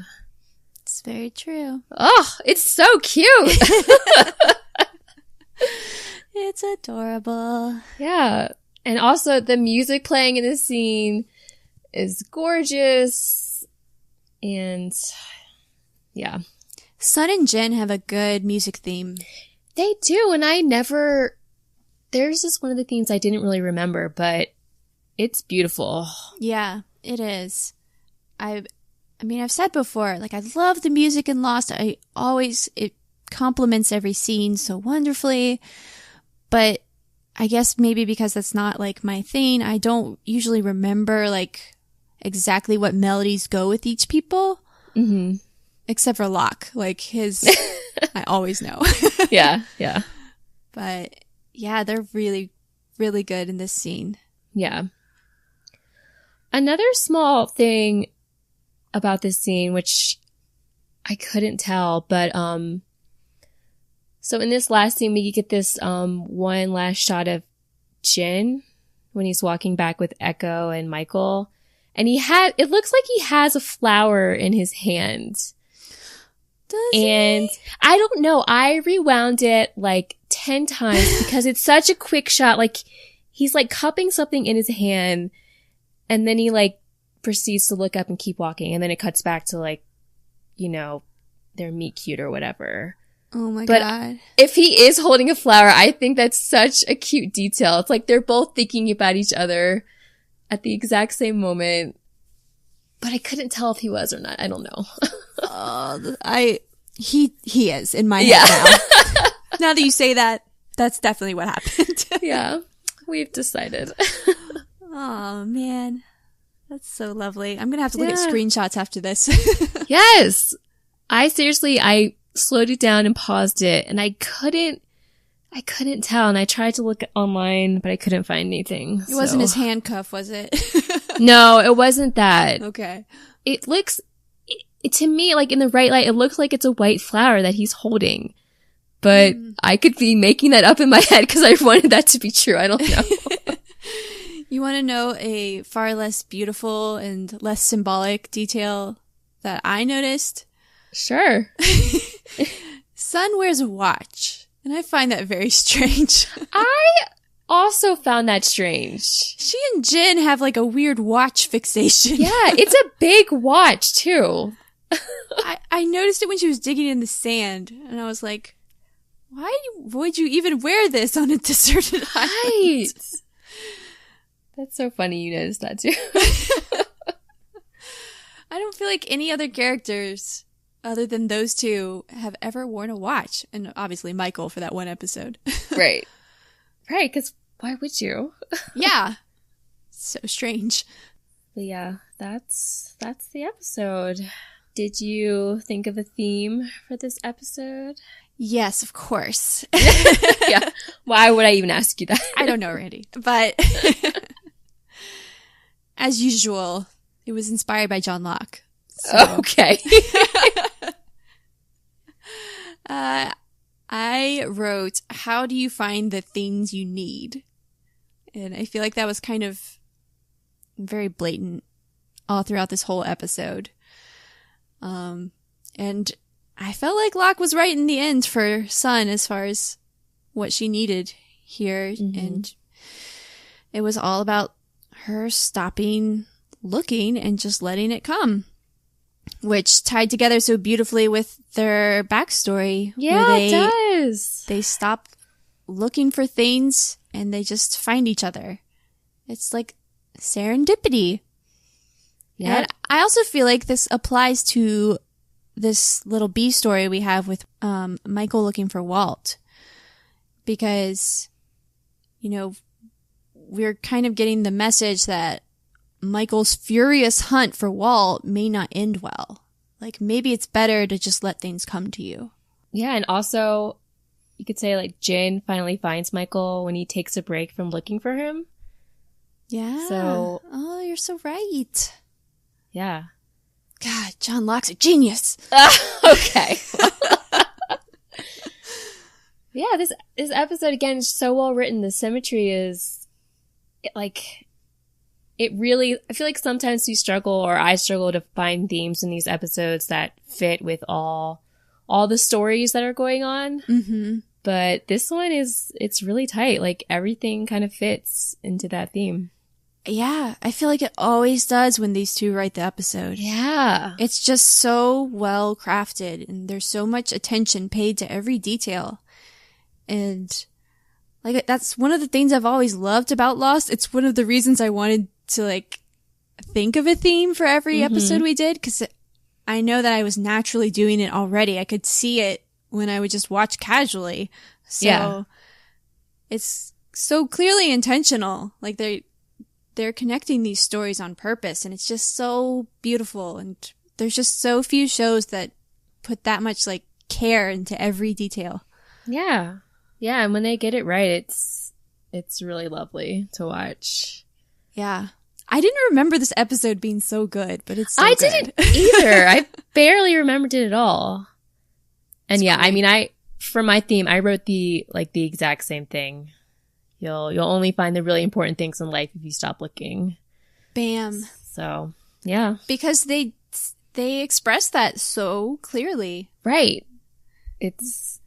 It's very true. Oh, it's so cute. It's adorable. Yeah. And also the music playing in this scene is gorgeous. And yeah. Sun and Jin have a good music theme. They do. And there's just one of the themes I didn't really remember, but it's beautiful. Yeah, it is. I've said before, like, I love the music in Lost. It complements every scene so wonderfully. But I guess maybe because that's not, like, my thing, I don't usually remember, like, exactly what melodies go with each people. Mm-hmm. Except for Locke. Like, his, I always know. Yeah. But, yeah, they're really, really good in this scene. Yeah. Another small thing about this scene, which I couldn't tell, but, so in this last scene, we get this, one last shot of Jin when he's walking back with Echo and Michael. And it looks like he has a flower in his hand. Does he? And I don't know. I rewound it like 10 times because it's such a quick shot. Like, he's like cupping something in his hand, and then he like proceeds to look up and keep walking. And then it cuts back to like, their meet cute or whatever. Oh my but God. If he is holding a flower, I think that's such a cute detail. It's like they're both thinking about each other at the exact same moment. But I couldn't tell if he was or not. I don't know. He is in my head now. Now that you say that, that's definitely what happened. Yeah, we've decided. Oh man, that's so lovely. I'm gonna have to look at screenshots after this. Yes, I slowed it down and paused it, and I couldn't tell, and I tried to look online, but I couldn't find anything. It wasn't his handcuff, was it? No, it wasn't that. Okay. It looks, to me, like in the right light, it looks like it's a white flower that he's holding. But I could be making that up in my head because I wanted that to be true. I don't know. You want to know a far less beautiful and less symbolic detail that I noticed? Sure. Sun wears a watch, and I find that very strange. I also found that strange. She and Jin have like a weird watch fixation. Yeah, it's a big watch too. I noticed it when she was digging in the sand, and I was like, why would you even wear this on a deserted island? Right. That's so funny you noticed that too. I don't feel like any other characters other than those two have ever worn a watch. And obviously Michael for that one episode. Right. Right, because why would you? Yeah. So strange. But yeah, that's the episode. Did you think of a theme for this episode? Yes, of course. Yeah. Why would I even ask you that? I don't know, Randy. But as usual, it was inspired by John Locke. So. Okay. I wrote, how do you find the things you need? And I feel like that was kind of very blatant all throughout this whole episode. And I felt like Locke was right in the end for Sun as far as what she needed here. Mm-hmm. And it was all about her stopping looking and just letting it come. Which tied together so beautifully with their backstory. Yeah, it does. They stop looking for things and they just find each other. It's like serendipity. Yeah. And I also feel like this applies to this little B story we have with Michael looking for Walt. Because, you know, we're kind of getting the message that Michael's furious hunt for Walt may not end well. Like, maybe it's better to just let things come to you. Yeah, and also, you could say, like, Jin finally finds Michael when he takes a break from looking for him. Yeah. So. Oh, you're so right. Yeah. God, John Locke's a genius. Okay. Yeah, this episode, again, is so well written. The symmetry is, like... It really, I feel like sometimes we struggle, or I struggle, to find themes in these episodes that fit with all the stories that are going on. Mm-hmm. But this one it's really tight. Like, everything kind of fits into that theme. Yeah, I feel like it always does when these two write the episode. Yeah. It's just so well crafted, and there's so much attention paid to every detail. And, like, that's one of the things I've always loved about Lost. It's one of the reasons I wanted to, like, think of a theme for every episode we did, because I know that I was naturally doing it already. I could see it when I would just watch casually. So it's so clearly intentional. Like, they're connecting these stories on purpose, and it's just so beautiful. And there's just so few shows that put that much, like, care into every detail. Yeah. Yeah, and when they get it right, it's really lovely to watch. Yeah. I didn't remember this episode being so good, but it's so I good. didn't either. I barely remembered it at all. And yeah, great. I mean, for my theme, I wrote the exact same thing. You'll only find the really important things in life if you stop looking. Bam. So, yeah. Because they express that so clearly. Right. It's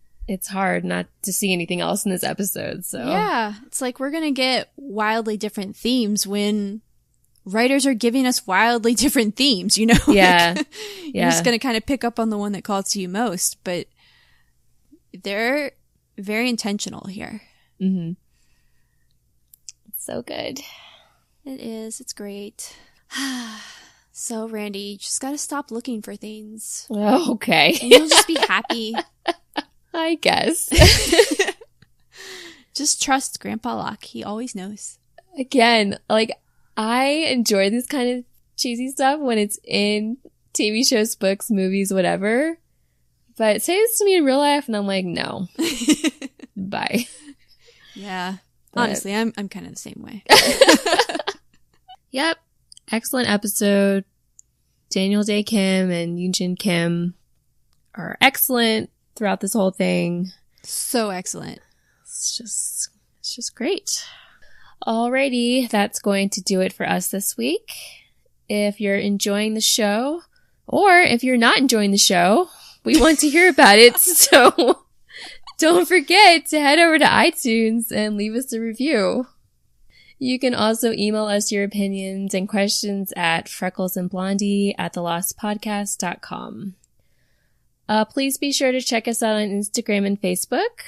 hard not to see anything else in this episode, so. Yeah. It's like we're gonna get wildly different themes when writers are giving us wildly different themes, you know? Yeah. Like, you're just gonna kind of pick up on the one that calls to you most, but they're very intentional here. Mm-hmm. It's so good. It is. It's great. So, Randy, you just gotta stop looking for things. Okay. And you'll just be happy. I guess. Just trust Grandpa Locke. He always knows. Again, like, I enjoy this kind of cheesy stuff when it's in TV shows, books, movies, whatever. But say this to me in real life, and I'm like, no. Bye. Yeah. But honestly, I'm kind of the same way. Yep. Excellent episode. Daniel Day Kim and Yoonjin Kim are excellent throughout this whole thing. So excellent. It's just great. Alrighty, that's going to do it for us this week. If you're enjoying the show, or if you're not enjoying the show, we want to hear about it. So don't forget to head over to iTunes and leave us a review. You can also email us your opinions and questions at frecklesandblondie@thelostpodcast.com. Please be sure to check us out on Instagram and Facebook.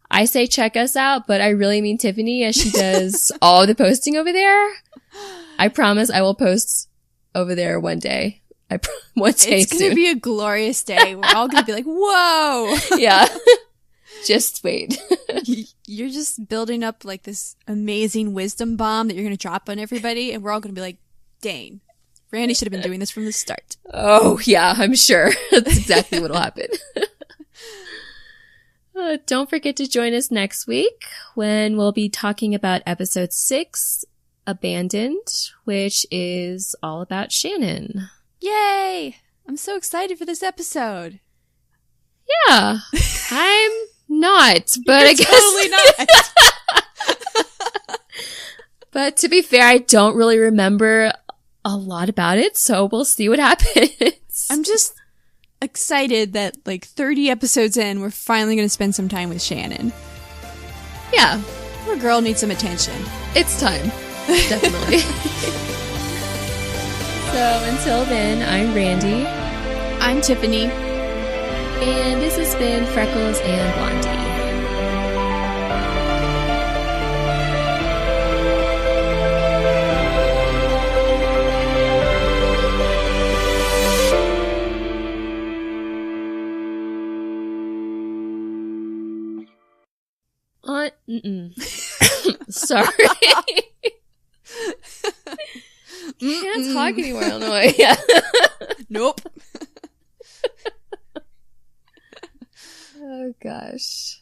I say check us out, but I really mean Tiffany, as she does all the posting over there. I promise I will post over there one day. One day It's going to be a glorious day. We're all going to be like, whoa! Yeah. Just wait. You're just building up like this amazing wisdom bomb that you're going to drop on everybody, and we're all going to be like, dang, Randy should have been doing this from the start. Oh, yeah, I'm sure. That's exactly what'll happen. Don't forget to join us next week when we'll be talking about episode 6, Abandoned, which is all about Shannon. Yay! I'm so excited for this episode. Yeah, I'm not, but I guess Totally not. But to be fair, I don't really remember a lot about it, so we'll see what happens. I'm just excited that, like, 30 episodes in, we're finally going to spend some time with Shannon. Yeah. Poor girl needs some attention. It's time. Definitely. So until then, I'm Randy. I'm Tiffany. And this has been Freckles and Blondie. Sorry. Can't talk anymore. I don't know why. Yeah. Nope. Oh gosh.